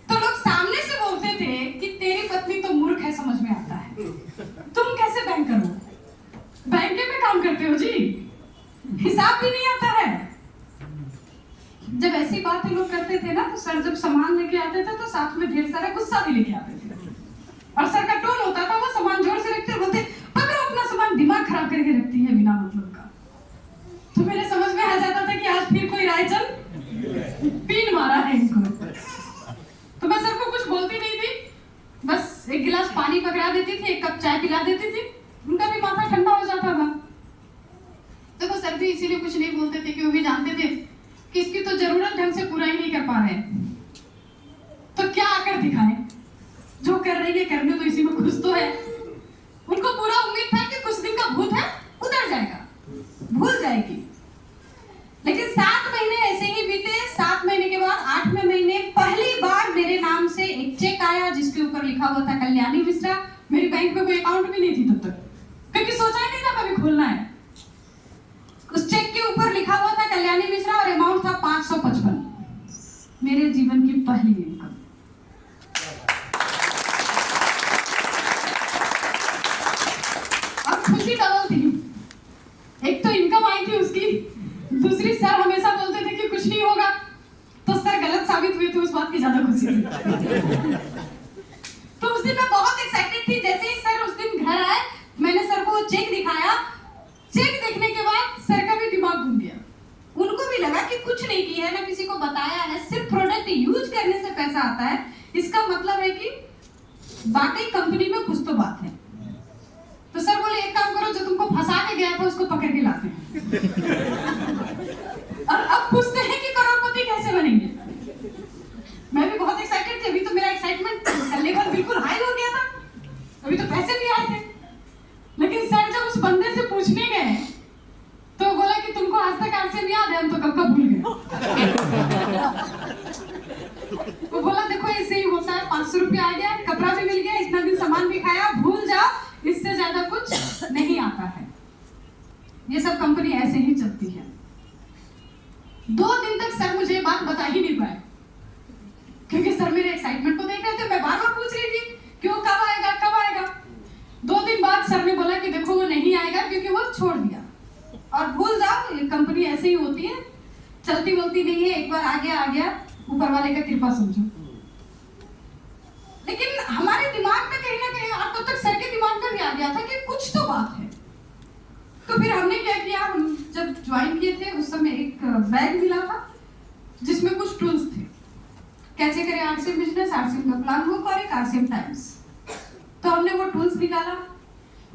तो लोग सामने से बोलते थे कि तेरी पत्नी तो मूर्ख है, समझ में आता है, तुम कैसे बैंकर हो, बैंके में काम करते हो जी, हिसाब भी नहीं आता है। जब ऐसी बातें लोग करते थे ना तो सर जब सामान लेके आते थे तो साथ में ढेर सारा गुस्सा भी लेके आते थे। और सर का टोन होता था वो सामान जोर से रखते बोलते पकड़ो अपना सामान, दिमाग खराब करके रखती है बिना मतलब का। तो मेरे समझ में आ जाता था कि आज फिर कोई रायचंद पीन मारा है इनको। तो मैं सर को कुछ बोलती नहीं थी, बस एक गिलास पानी पकड़ा देती थी, 1 कप चाय पिला देती थी, उनका भी माथा ठंडा हो जाता था। देखो सर भी इसीलिए कुछ नहीं बोलते थे कि वो भी जानते थे कि इसकी तो जरूरत ढंग से पूरा ही नहीं कर पा रहे हैं, तो क्या आकर दिखाएं, जो कर रही है करने तो इसी में खुश तो है। उनको पूरा उम्मीद था कि कुछ दिन का भूत है उतर जाएगा, भूल जाएगी। लेकिन 7 महीने ऐसे ही बीते। 7 महीने के बाद 8वें महीने पहली बार मेरे नाम से एक चेक आया जिसके ऊपर लिखा हुआ था कल्याणी मिश्रा। मेरी बैंक में कोई अकाउंट भी नहीं थी तब तक, क्योंकि सोचा ही नहीं था कभी खोलना है। उस चेक के ऊपर लिखा हुआ था कल्याणी मिश्रा और अमाउंट था 555। मेरे जीवन की पहली इनकम। अब खुशी डबल थी, एक तो इनकम आई थी उसकी, दूसरी सर हमेशा बोलते थे कि कुछ नहीं होगा, तो सर गलत साबित हुए थे, उस बात की ज्यादा खुशी थी। तो उस दिन मैं बहुत एक्साइटेड थी। जैसे ही सर उस दिन घर आए मैंने सर को चेक दिखाया। चेक देखने के बाद सर का भी दिमाग घूम गया। उनको भी लगा कि कुछ नहीं किया है, ना किसी को बताया है, सिर्फ प्रोडक्ट यूज करने से पैसा आता है, इसका मतलब है कि वाकई कंपनी में कुछ तो बात है। तो सर बोले एक काम करो, जो तुमको फंसा के गया था उसको पकड़ के लाते हैं और अब पूछते हैं कि करोड़पति कैसे बनेंगे। मैं भी बहुत एक्साइटेड थी, अभी तो मेरा एक्साइटमेंट लेवल बिल्कुल हाई हो गया था, अभी तो पैसे भी आए थे। लेकिन सर जब उस बंदे से पूछने गए तो बोला कि तुमको आज तक आरसीएम याद है, हम तो कब भूल गए। वो बोला देखो ऐसे ही होता है, 500 रुपया आ गया, कपड़ा भी मिल गया, इतना दिन सामान भी खाया, भूल जाओ, इससे ज्यादा कुछ नहीं आता है। ये सब कंपनी ऐसे ही चलती है। 2 दिन तक सर मुझे बात बता ही नहीं पाए, क्योंकि सर मेरे एक्साइटमेंट को देख रहे थे। मैं बार बार पूछ रही थी कि वो कब आएगा कब आएगा। 2 दिन बाद सर ने बोला कि देखो वो नहीं आएगा, क्योंकि वो छोड़ दिया और भूल जाओ, ये कंपनी ऐसे ही होती है, चलती बोलती नहीं है, एक बार आ गया, ऊपर वाले का कृपा समझो। लेकिन हमारे दिमाग में कहीं ना कहीं, और तब तक सर के दिमाग में भी आ गया था कि कुछ तो बात है। तो फिर हमने क्या किया, हम जब ज्वाइन किए थे उस समय एक बैग मिला था जिसमें कुछ टूल्स थे, कैसे करें आरसीएम बिजनेस, आरसीएम का प्लान बुक और एक आरसीएम टाइम्स। तो हमने वो टूल्स निकाला,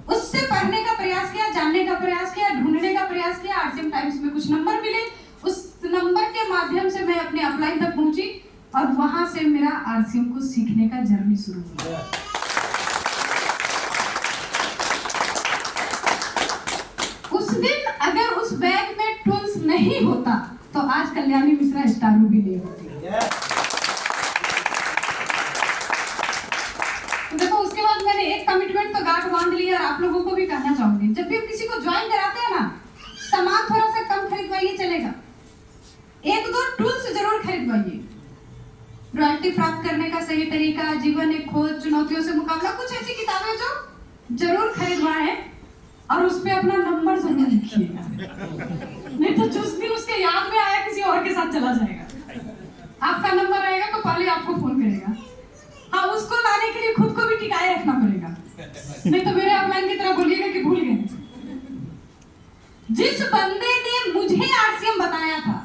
उससे पढ़ने का प्रयास किया, जानने का प्रयास किया, ढूंढने का प्रयास किया। आरसीएम टाइम्स में कुछ नंबर मिले, उस नंबर के माध्यम से मैं अपने अपलाइन तक पहुंची और वहां से मेरा आरसीएम को सीखने का जर्नी शुरू हुआ। उस दिन अगर उस बैग में टूल्स नहीं होता तो आज कल्याणी मिश्रा स्टारू भी नहीं होती। देखो उसके बाद मैंने एक कमिटमेंट तो गांठ बांध ली, और आप लोगों को भी कहना चाहूंगी, जब भी किसी को ज्वाइन कराते हैं ना, सामान थोड़ा सा कम खरीदवाइए चलेगा, 1-2 टूल्स जरूर खरीदवाइए। रॉयल्टी प्राप्त करने का सही तरीका, जीवन एक खोज, चुनौतियों से मुकाबला, कुछ ऐसी किताबें जो जरूर खरीदवाएं और उस पे अपना नंबर जरूर लिखिएगा, नहीं तो जिस दिन उसके याद में आया किसी और के साथ चला जाएगा। आपका नंबर रहेगा तो पहले आपको फोन करेगा। हाँ, उसको लाने के लिए खुद को भी टिकाए रखना पड़ेगा, नहीं तो मेरे अपलाइन की तरह बोलिएगा कि भूल गए। जिस बंदे ने मुझे आरसीएम बताया था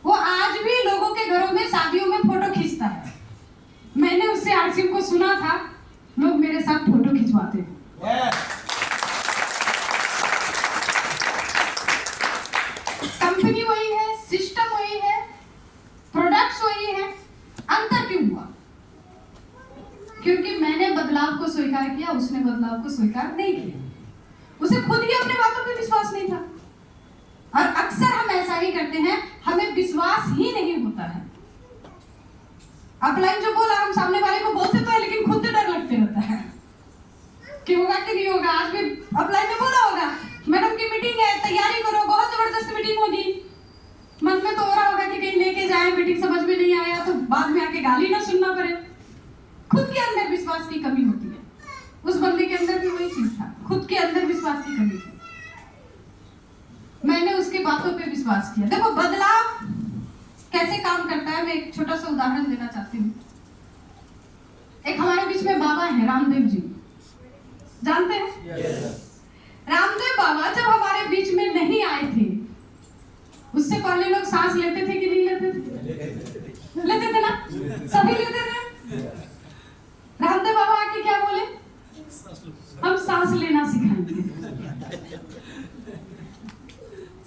वो आज भी लोगों के घरों में शादियों में फोटो खींचता है। मैंने उससे आरसीएम को सुना था, लोग मेरे साथ फोटो खिंचवाते हैं। कंपनी वही है, सिस्टम वही है, प्रोडक्ट्स वही है, अंतर क्यों हुआ? क्योंकि मैंने बदलाव को स्वीकार किया, उसने बदलाव को स्वीकार नहीं किया। उसे खुद ही अपने बातों पे विश्वास नहीं था। और अक्सर हम ऐसा ही करते हैं, हमें विश्वास ही नहीं होता है। अपलाइन जो बोला, हम सामने वाले को बोलते तो है लेकिन खुद से डर लगते रहता है कि होगा कि नहीं होगा। आज भी अपलाइन ने बोला होगा, मैडम की मीटिंग है, तैयारी करो, बहुत जबरदस्त मीटिंग होगी। मन में तो हो रहा होगा कि कहीं लेके जाए, मीटिंग समझ में नहीं आया तो बाद में आके गाली ना सुनना पड़े। खुद के अंदर विश्वास की कमी होती है। उस बंदे के अंदर भी वही चीज था, खुद के अंदर विश्वास की कमी थी। मैंने उसकी बातों पे विश्वास किया। देखो बदलाव कैसे काम करता है, मैं एक छोटा सा उदाहरण देना चाहती हूँ। एक हमारे बीच में बाबा है, रामदेव जी, जानते हैं? रामदेव बाबा जब हमारे बीच में नहीं आए थे, उससे पहले लोग सांस लेते थे कि नहीं लेते थे? लेते थे ना, सभी लेते थे। रामदेव बाबा आके क्या बोले? हम सांस लेना सिखाएंगे।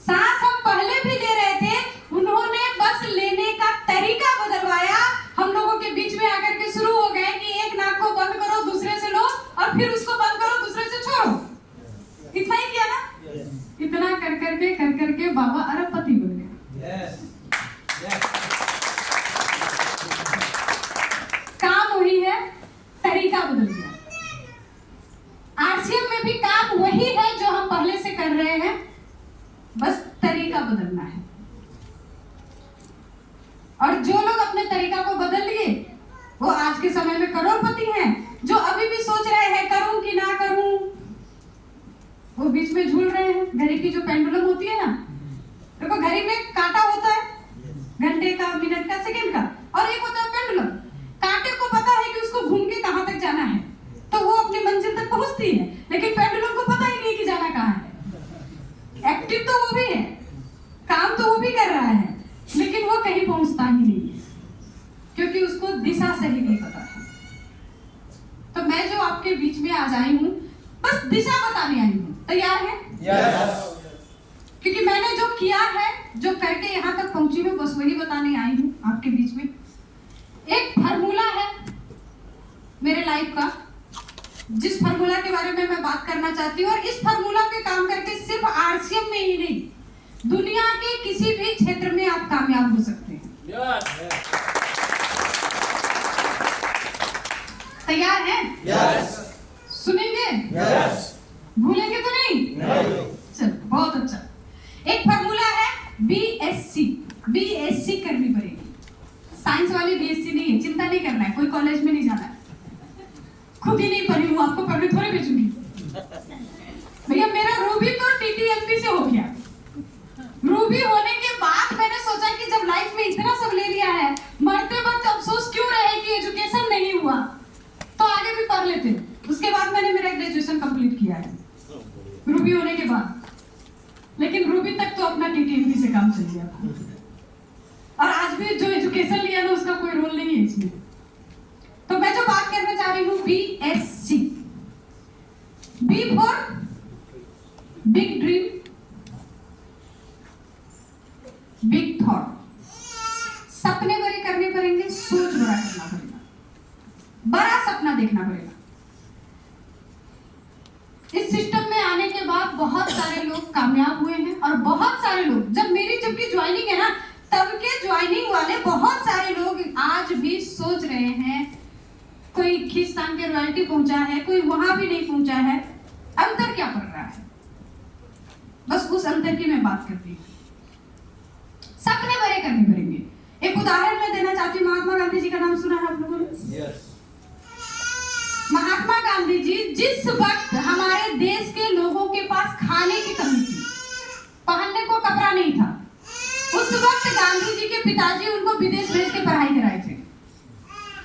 सांस हम पहले भी ले रहे थे, उन्होंने बस लेने का तरीका बदलवाया। हम लोगों के बीच में आकर के शुरू हो गए कि एक नाक को बंद करो, दूसरे से लो, और फिर उसको बंद करो, दूसरे से छोड़ो। इतना ही किया ना? इतना कर करके बाबा अरबपति बन गए। काम वही है, तरीका बदल गया। आरसीएम में भी काम वही है जो हम पहले से कर रहे हैं, बस तरीका बदलना है। और जो लोग अपने तरीका को बदल लिए वो आज के समय में करोड़पति हैं। जो अभी भी सोच रहे हैं करूं कि ना करूं, वो बीच में झूल रहे हैं। घड़ी की जो पेंडुलम होती है ना, देखो घड़ी में कांटा होता है, घंटे का, मिनट का, सेकंड का, और एक होता है पेंडुलम। कांटे को पता है कि उसको घूम के कहां तक जाना है, तो वो अपनी मंजिल तक पहुंचती है, लेकिन पेंडुलम को पता ही नहीं कि जाना कहां है। एक्टिव तो वो भी है, काम तो वो भी कर रहा है, लेकिन वो कहीं पहुंचता ही नहीं है, क्योंकि उसको दिशा सही नहीं पता है। तो मैं जो आपके बीच में आज आई हूं, बस दिशा बताने आई हूं। तैयार है? क्योंकि मैंने जो किया है, जो करके यहाँ तक पहुंची हूँ, बस वही बताने आई हूँ आपके बीच में। एक फार्मूला है मेरे लाइफ का, जिस फार्मूला के बारे में मैं बात करना चाहती हूँ। और इस फार्मूला पे काम करके सिर्फ आरसीएम में ही नहीं, दुनिया के किसी भी क्षेत्र में आप कामयाब हो सकते हैं। तैयार हैं? सुनेंगे? भूलेंगे तो नहीं? चलो, बहुत अच्छा। एक फार्मूला है बीएससी। बीएससी करनी पड़ेगी। साइंस वाली बीएससी नहीं है, चिंता नहीं करना है, कोई कॉलेज में नहीं जाना है। खुद ही नहीं पढ़ी हूँ, आपको पढ़ने थोड़े भेजूंगी। भैया मेरा रूबी तो टीटीएमपी से हो गया। रूबी होने के बाद मैंने सोचा कि जब लाइफ में इतना सब ले लिया है, मरते वक्त अफसोस क्यों रहे कि एजुकेशन नहीं हुआ, तो आगे भी पढ़ लेते। उसके बाद मैंने मेरा ग्रेजुएशन कंप्लीट किया है रूबी होने के बाद। लेकिन रूबी तक तो अपना टीटीएमपी से काम चल गया था, और आज भी जो एजुकेशन लिया ना उसका कोई रोल नहीं है इसमें। तो मैं जो बात करना चाह रही हूँ, BSc. B for big dream, big thought. सपने बड़े करने पड़ेंगे, सोच बड़ा करना पड़ेगा, बड़ा सपना देखना पड़ेगा। इस सिस्टम में आने के बाद बहुत सारे लोग कामयाब हुए हैं, और बहुत सारे लोग, जबकि ज्वाइनिंग है ना, तब के ज्वाइनिंग वाले बहुत सारे लोग आज भी सोच रहे हैं। कोई खींचतान के रॉयल्टी पहुंचा है, कोई वहां भी नहीं पहुंचा है। अंतर क्या पड़ रहा है? बस उस अंतर की मैं बात करती हूँ। सपने बड़े करने पड़ेंगे। एक उदाहरण मैं देना चाहती हूँ। महात्मा गांधी जी का नाम सुना है आप लोगों ने? महात्मा गांधी जी जिस वक्त हमारे देश के लोगों के पास खाने की कमी थी, पहनने को कपड़ा नहीं था, उस वक्त गांधी जी के पिताजी उनको विदेश भेज के पढ़ाई कराए थे।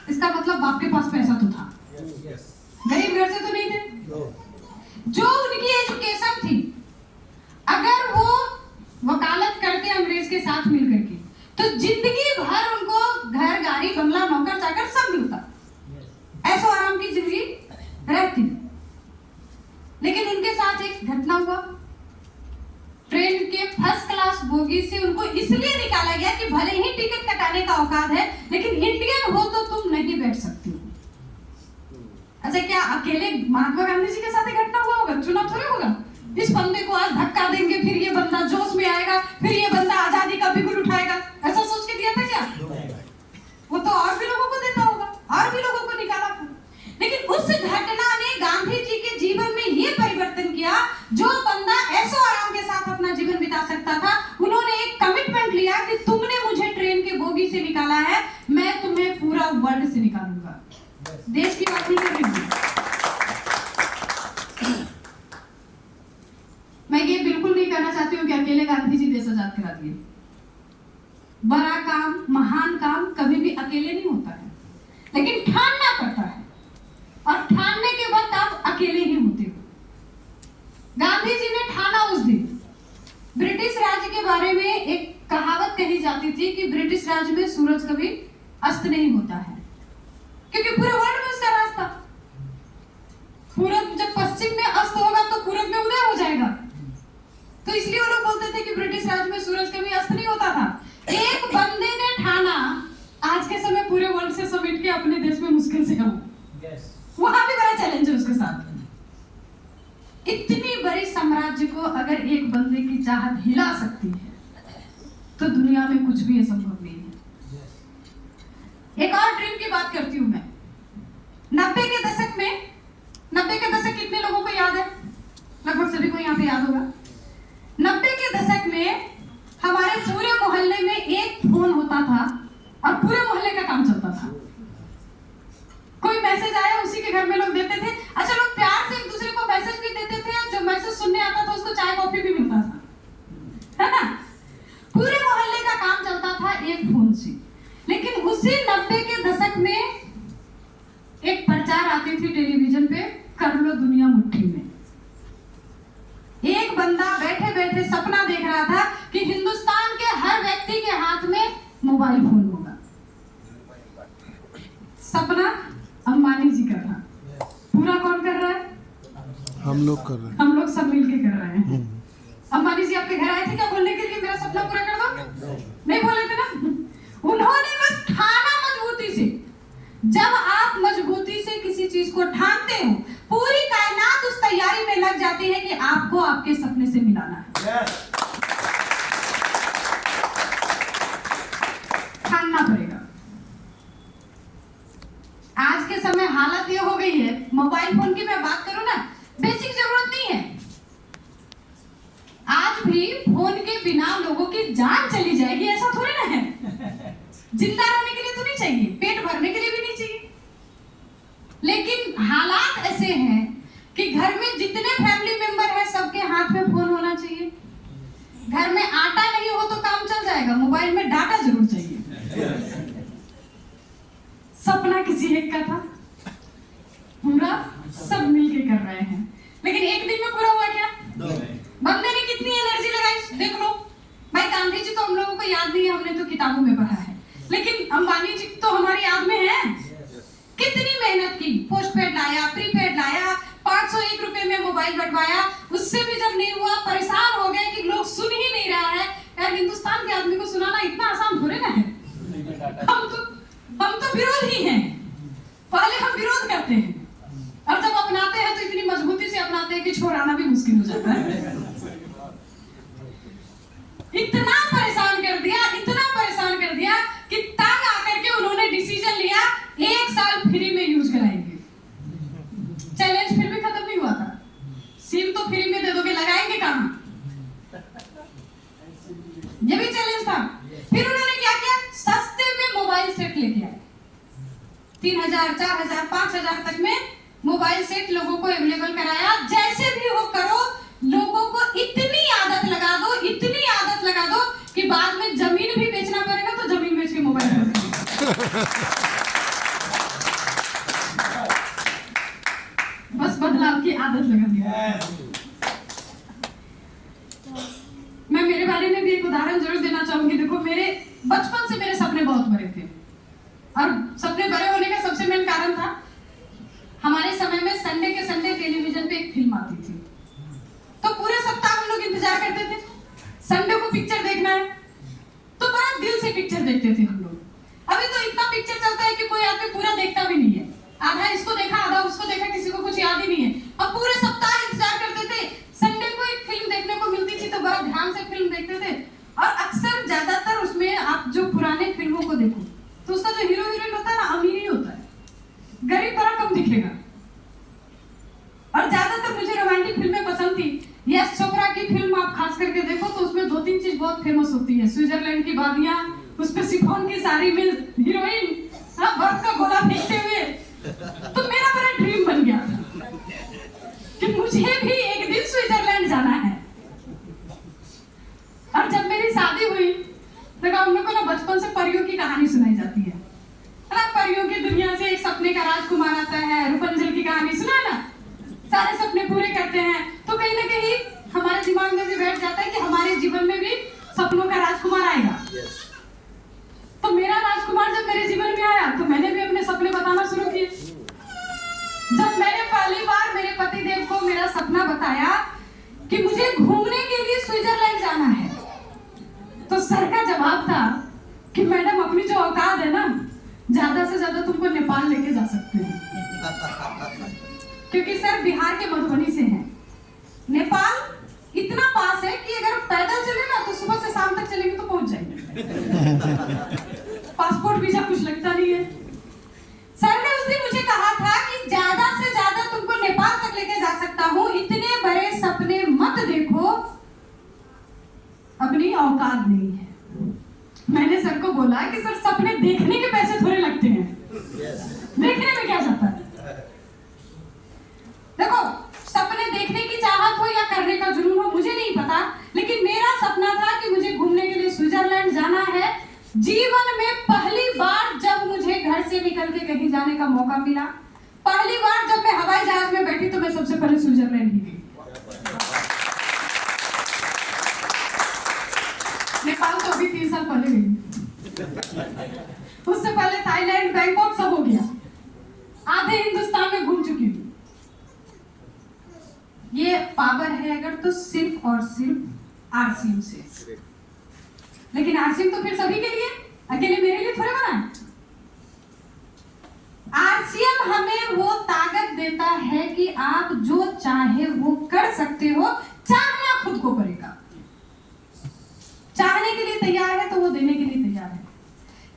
इसका मतलब बाप के पास पैसा तो था, गरीब घर से तो नहीं थे। जो उनकी एजुकेशन थी, अगर वो वकालत करते अंग्रेज के साथ मिलकर के, तो जिंदगी भर उनको घर, गाड़ी, बंगला, नौकर चाकर सब मिलता, ऐसो आराम की जिंदगी रहती। लेकिन उनके साथ एक घटना हुआ। ट्रेन के फर्स्ट क्लास बोगी से उनको इसलिए निकाला गया कि भले ही टिकट कटाने का औकात है, लेकिन इंडियन हो तो तुम नहीं बैठ सकती हो। अच्छा, क्या अकेले महात्मा गांधी जी के साथ एक घटना हुआ होगा? चुनाव थोड़ी होगा। इस बंदे को आज धक्का देंगे, फिर ये बंदा जोश में आएगा, फिर ये बंदा आजादी का बिगुल उठाएगा, ऐसा सोच के दिया था क्या? वो तो और भी लोगों को देता होगा, और भी लोगों को निकाला था। लेकिन उस घटना ने गांधी जी के जीवन में ये परिवर्तन किया। जो बंदा ऐसो आराम के साथ अपना जीवन बिता सकता था, उन्होंने एक कमिटमेंट लिया कि तुमने मुझे ट्रेन के बोगी से निकाला है, मैं तुम्हें पूरा वर्ल्ड से निकालूंगा। देश की बात नहीं कर रही हूँ मैं। ये बिल्कुल नहीं कहना चाहती हूँ कि अकेले गांधी जी देश आजाद करा दिए। बड़ा काम, महान काम कभी भी अकेले नहीं होता है, लेकिन ठानना पड़ता है, और ठानने के बाद आप अकेले ही होते हो। गांधी जी ने ठाना उस दिन। ब्रिटिश राज के बारे में एक कहावत कही जाती थी कि ब्रिटिश राज में सूरज कभी अस्त नहीं होता है, क्योंकि पूरे वर्ल्ड में उसका रास्ता। पूरब जब पश्चिम में अस्त होगा तो पूरब में उदय हो जाएगा। तो इसलिए वो लोग बोलते थे कि ब्रिटिश राज में सूरज कभी अस्त नहीं होता था। एक बंदे ने ठाना, आज के समय पूरे वर्ल्ड से समेट के अपने देश में मुश्किल से हम वहां भी बड़ा चैलेंज है उसके साथ। इतनी बड़ी साम्राज्य को अगर एक बंदे की चाहत हिला सकती है, तो दुनिया में कुछ भी असंभव नहीं है। एक और ड्रीम की बात करती हूँ मैं। 90 के दशक में, 90 के दशक कितने लोगों को याद है? लगभग सभी को यहाँ पे याद होगा। 90 के दशक में हमारे पूरे मोहल्ले में एक फोन होता था और पूरे मोहल्ले का काम चलता था। कोई मैसेज आया, उसी के घर में लोग देते थे। अच्छा, लोग प्यार से एक दूसरे को मैसेज भी देते थे, और जो मैसेज सुनने आता था उसको चाय कॉफी भी मिलता था, है ना? पूरे मोहल्ले का काम चलता था एक फोन से। लेकिन उसी 90 के दशक में एक प्रचार आती थी टेलीविजन पे, कर लो दुनिया मुट्ठी में। एक बंदा बैठे बैठे सपना देख रहा था कि हिंदुस्तान के हर व्यक्ति के हाथ में मोबाइल फोन होगा। सपना अंबानी जी का था। पूरा कौन कर रहा है? हम लोग कर रहे हैं। हम लोग सब मिलके कर रहे हैं। अंबानी जी आपके घर आए थे क्या बोलने के लिए मेरा सपना पूरा कर दो? नहीं बोले थे ना? उन्होंने बस ठाना मजबूती से। जब आप मजबूती से किसी चीज को ठानते हो, पूरी कायनात उस तैयारी में लग जाती है कि आपको आपके सपने से मिलाना है। ठानना पड़ेगा। आज के समय हालत ये हो गई है, मोबाइल फोन की मैं बात करूं ना, बेसिक जरूरत नहीं है। आज भी फोन के बिना लोगों की जान चली जाएगी, ऐसा थोड़ी ना है। जिंदा रहने के लिए तो नहीं चाहिए, पेट भरने के लिए भी नहीं चाहिए। लेकिन हालात ऐसे हैं कि घर में जितने फैमिली मेंबर हैं, सबके हाथ में फोन होना चाहिए। घर में आटा नहीं हो तो काम चल जाएगा, मोबाइल में डाटा जरूर चाहिए। सपना किसी एक का था, पूरा सब मिलके कर रहे हैं। लेकिन एक दिन में पूरा हुआ क्या? बंदे ने कितनी एनर्जी लगाई देख लो। भाई गांधी जी तो हम लोगों को याद नहीं है, हमने तो किताबों में पढ़ा है, लेकिन अंबानी जी तो हमारी याद में है। कितनी मेहनत की, पोस्टपेड लाया, प्रीपेड लाया, 501 रुपए में मोबाइल बंटवाया, उससे भी जब नहीं हुआ परेशान हो गए कि लोग सुन ही नहीं रहा है। यार हिंदुस्तान के आदमी को सुनाना इतना आसान थोड़े ना है। हम तो विरोधी हैं, पहले हम विरोध करते हैं, और जब अपनाते हैं तो इतनी मजबूती से अपनाते हैं कि छोड़ाना भी मुश्किल हो जाता है। इतना परेशान कर दिया, इतना परेशान कर दिया कि तंग आकर के उन्होंने डिसीजन लिया 1 साल फ्री में यूज कराएंगे। चैलेंज फिर भी खत्म नहीं हुआ था। सिम तो फ्री में दे दोगे, लगाएंगे कहां? ये भी चैलेंज था। फिर उन्होंने क्या किया? सस्ता 3,000, 4,000, 5,000 तक में मोबाइल सेट लोगों को अवेलेबल कराया। जैसे भी हो करो, लोगों को इतनी आदत लगा दो, इतनी आदत लगा दो कि बाद में जमीन भी बेचना पड़ेगा तो जमीन बेच के मोबाइल बस बदलाव की आदत लगा दी। मैं मेरे बारे में भी एक उदाहरण जरूर देना चाहूंगी। देखो, मेरे बचपन से मेरे सपने बहुत बड़े थे और सपने बड़े होने का सबसे मेन कारण था, हमारे समय में संडे के संडे टेलीविजन पे एक फिल्म आती थी, तो पूरे सप्ताह हम लोग इंतजार करते थे संडे को पिक्चर देखना है, तो बड़ा दिल से पिक्चर देखते थे हम लोग। अभी तो इतना पिक्चर चलता है कि कोई आदमी पूरा देखता भी नहीं है, आधा इसको देखा आधा उसको देखा, किसी को कुछ याद ही नहीं है। अब पूरे सप्ताह इंतजार करते थे, संडे को एक फिल्म देखने को मिलती थी तो बड़ा ध्यान से फिल्म देखते थे। और अक्सर ज्यादातर उसमें आप जो पुराने फिल्मों को देखो तो उसका जो हीरो हीरोइन होता है ना, अमीर ही होता है, गरीब बड़ा कम दिखेगा। और ज्यादातर मुझे रोमांटिक फिल्में पसंद थी। यश चोपड़ा की फिल्म आप खास करके देखो तो उसमें 2-3 चीज बहुत फेमस होती है। स्विट्जरलैंड की वादियां, उस पर शिफॉन की साड़ी में हीरोइन बर्फ का गोला फेंकते हुए, तो मेरा बड़ा ड्रीम बन गया था कि मुझे भी एक दिन स्विट्जरलैंड जाना है। और जब मेरी शादी हुई तो हम लोग को ना बचपन से परियों की कहानी सुनाई जाती है ना, परियों की दुनिया से एक सपने का राजकुमार आता है, रुपंजल की कहानी सुना है ना, सारे सपने पूरे करते हैं। तो कहीं ना कहीं हमारे दिमाग में भी बैठ जाता है कि हमारे जीवन में भी सपनों का राजकुमार आएगा। तो मेरा राजकुमार जब मेरे जीवन में आया तो मैंने भी अपने सपने बताना शुरू किए। जब मैंने पहली बार मेरे पतिदेव को मेरा सपना बताया कि मुझे घूमने के लिए स्विट्जरलैंड जाना है, तो सर का जवाब था कि मैडम अपनी जो औकात है ना, ज्यादा से ज्यादा तुमको नेपाल लेके जा सकते हैं, क्योंकि सर बिहार के मधुबनी से हैं। नेपाल इतना पास है कि अगर पैदल चले ना तो सुबह से शाम तक चलेंगे तो पहुंच जाएंगे। पासपोर्ट वीजा कुछ लगता नहीं है। सर ने उस दिन मुझे कहा था कि ज्यादा से ज्यादा तुमको नेपाल तक लेके जा सकता हूँ, इतने बड़े सपने मत देखो, अपनी औकात नहीं है। मैंने सर को बोला कि सर सपने देखने के पैसे थोड़े लगते हैं, देखने में क्या जाता है। देखो, सपने देखने की चाहत हो या करने का जुनून हो मुझे नहीं पता, लेकिन मेरा सपना था कि मुझे घूमने के लिए स्विट्जरलैंड जाना है। जीवन में पहली बार जब मुझे घर से निकल के कहीं जाने का मौका मिला, पहली बार जब मैं हवाई जहाज में बैठी तो मैं सबसे पहले स्विट्जरलैंड ही गई। नेपाल तो अभी 3 साल पहले गई, उससे पहले थाईलैंड, बैंकॉक सब हो गया, आधे हिंदुस्तान में घूम चुकी हूँ। ये पावर है अगर तो सिर्फ और सिर्फ आरसीएम से, लेकिन आरसीएम तो फिर सभी के लिए, अकेले मेरे लिए थोड़े बना है। आरसीएम हमें वो ताकत देता है कि आप जो चाहे वो कर सकते हो, चाहना खुद को पड़ेगा। चाहने के लिए तैयार है तो वो देने के लिए तैयार है।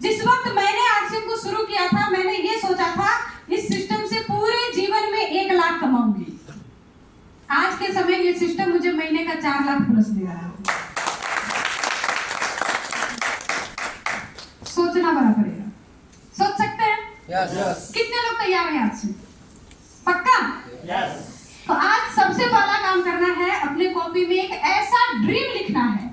जिस वक्त मैंने आरसीएम को शुरू किया था, मैंने ये सोचा था इस सिस्टम से पूरे जीवन में 1 लाख कमाऊंगी। आज के समय ये सिस्टम मुझे महीने का 4 लाख प्लस दे रहा है। सोचना बड़ा पड़ेगा। सोच सकते हैं? yes. कितने लोग तैयार हैं आज से? पक्का? yes. तो आज सबसे पहला काम करना है, अपने कॉपी में एक ऐसा ड्रीम लिखना है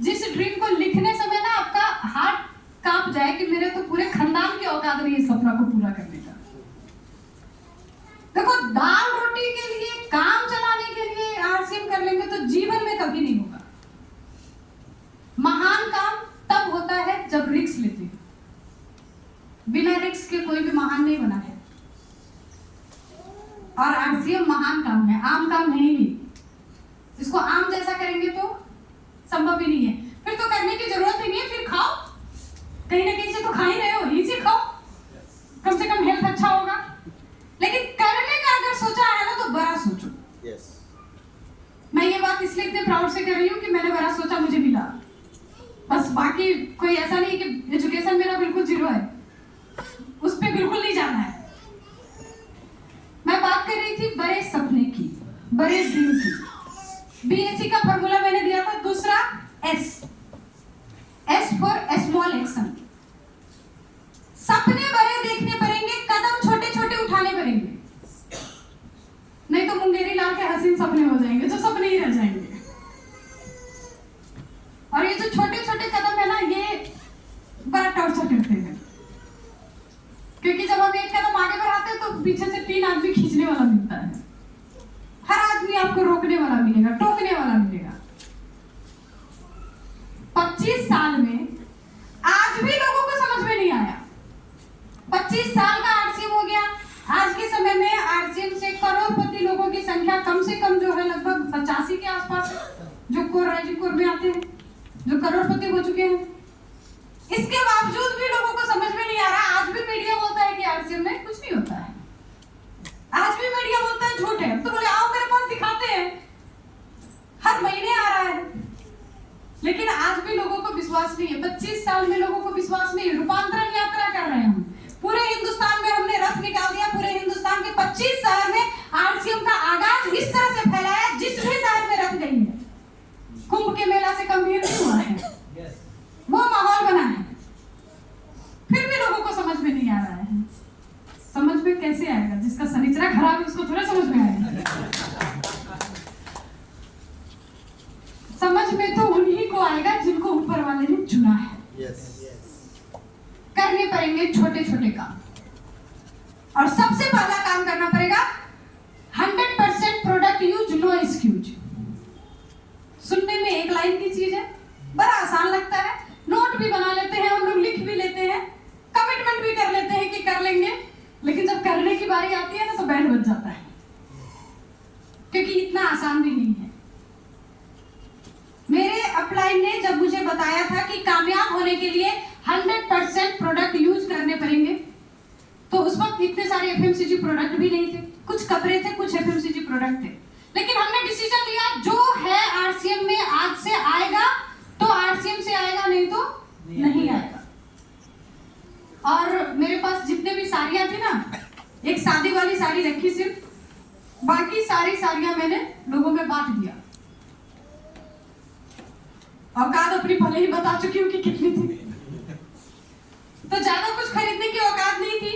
जिस ड्रीम को लिखने समय ना आपका हार्ट कांप जाए कि मेरे तो पूरे खानदान की औकात नहीं है सपना को पूरा करने का। देखो, दाल रोटी के लिए, काम चलाने के लिए आरसीएम कर लेंगे तो जीवन में कभी नहीं होगा। महान काम तब होता है जब रिस्क लेते हैं। बिना रिस्क के कोई भी महान नहीं बना है, और आरसीएम महान काम है, आम काम है ही नहीं। इसको आम जैसा करेंगे तो संभव ही नहीं है, फिर तो करने की जरूरत ही नहीं है। फिर खाओ, कहीं ना कहीं से तो खा ही रहे हो, इजी खाओ, कम से कम हेल्थ अच्छा होगा। लेकिन करने का अगर सोचा है ना तो बड़ा सोचो। yes. मैं ये बात इसलिए इतने प्राउड से कर रही हूँ कि मैंने बड़ा सोचा, मुझे मिला। बस बाकी कोई ऐसा नहीं कि एजुकेशन मेरा बिल्कुल 0 है, उस पर बिल्कुल नहीं जाना है। मैं बात कर रही थी बड़े सपने की, बड़े ड्रीम की। बीएससी का फॉर्मूला मैंने दिया था, दूसरा S फॉर स्मॉल एक्शन। सपने बड़े देखने पर हम एक कदम आगे बढ़ाते हैं तो पीछे से 3 आदमी खींचने वाला मिलता है। हर आदमी आपको रोकने वाला मिलेगा, टोकने वाला मिलेगा। 25 साल में आज भी लोगों को समझ में नहीं आया। 25 साल का आरसीएम हो गया। आज के समय में आरसीएम से करोड़पति लोगों की संख्या कम से कम जो है लगभग 85 के आसपास है, जो कोर में आते हैं, जो करोड़पति हो चुके हैं। इसके बावजूद भी लोगों को समझ में नहीं आ रहा। आज भी मीडिया बोलता है कि आरसीएम में कुछ नहीं होता है। आज भी मीडिया बोलता है झूठ है। तो बोले आओ मेरे पास दिखाते हैं, हर महीने आ रहा है। लेकिन आज भी लोगों को विश्वास नहीं है। 25 साल में लोगों को विश्वास नहीं है। रूपांतरण यात्रा कर रहे हैं हम। पूरे हिंदुस्तान में हमने रथ निकाल दिया। पूरे हिंदुस्तान के 25 शहर में आरसीएम का आगाज इस तरह से फैलाया, जिस भी शहर में रथ गई है। कुंभ के मेला से कम भीड़ नहीं हुआ है, वो माहौल बना है। फिर भी लोगों को समझ में नहीं आ रहा है। समझ में कैसे आएगा? जिसका शनिचरा खराब है उसको थोड़ा समझ में आएगा। समझ में तो उन्हीं को आएगा जिनको ऊपर वाले ने चुना है। करने पड़ेंगे छोटे छोटे काम, और सबसे पहला काम करना पड़ेगा 100% प्रोडक्ट यूज, नो एक्सक्यूज। सुनने में एक लाइन की चीज है, बड़ा आसान लगता है, नोट भी बना लेते हैं हम लोग, लिख भी लेते हैं, कमिटमेंट भी कर लेते हैं कि कर लेंगे, लेकिन जब करने की बारी आती है ना तो बैंड बज जाता है, क्योंकि इतना आसान भी नहीं है। मेरे अपलाइन ने जब मुझे बताया था कि कामयाब होने के लिए 100% प्रोडक्ट यूज करने पड़ेंगे, तो उस वक्त इतने सारे एफएमसीजी प्रोडक्ट भी नहीं थे। कुछ कपड़े थे, कुछ एफएमसीजी प्रोडक्ट थे, लेकिन हमने डिसीजन लिया जो है आरसीएम में आज से आएगा तो आरसीएम से आएगा, नहीं तो नहीं आएगा। और मेरे पास जितने भी साड़ियां थी ना, एक शादी वाली साड़ी रखी सिर्फ, बाकी सारी साड़ियां मैंने लोगों में बांट दिया। औकात अपनी भले ही बता चुकी हूँ कि कितनी थी, तो ज्यादा कुछ खरीदने की औकात नहीं थी।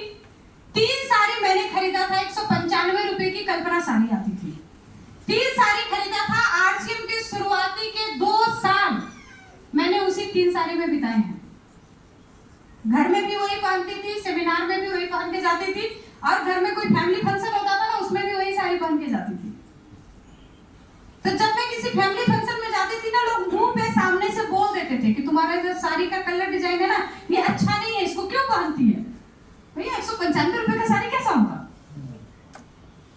3 साड़ी मैंने खरीदा था, 195 रुपए की कल्पना साड़ी आती थी। 3 साड़ी खरीदा था। आरसीएम के शुरुआती के 2 साल मैंने उसी 3 साड़ी में बिताए हैं। घर में भी वही पहनती थी, सेमिनार में भी वही पहन के जाती थी, और घर में कोई फैमिली फंक्शन होता था ना, उसमें भी वही साड़ी पहन के जाती थी। तो जब मैं किसी फैमिली फंक्शन में जाती थी ना, लोग मुंह पे सामने से बोल देते थे कि तुम्हारा जो साड़ी का कलर डिजाइन है ना, ये अच्छा नहीं है, इसको क्यों पहनती है? भैया 195 रुपए का साड़ी कैसा होगा?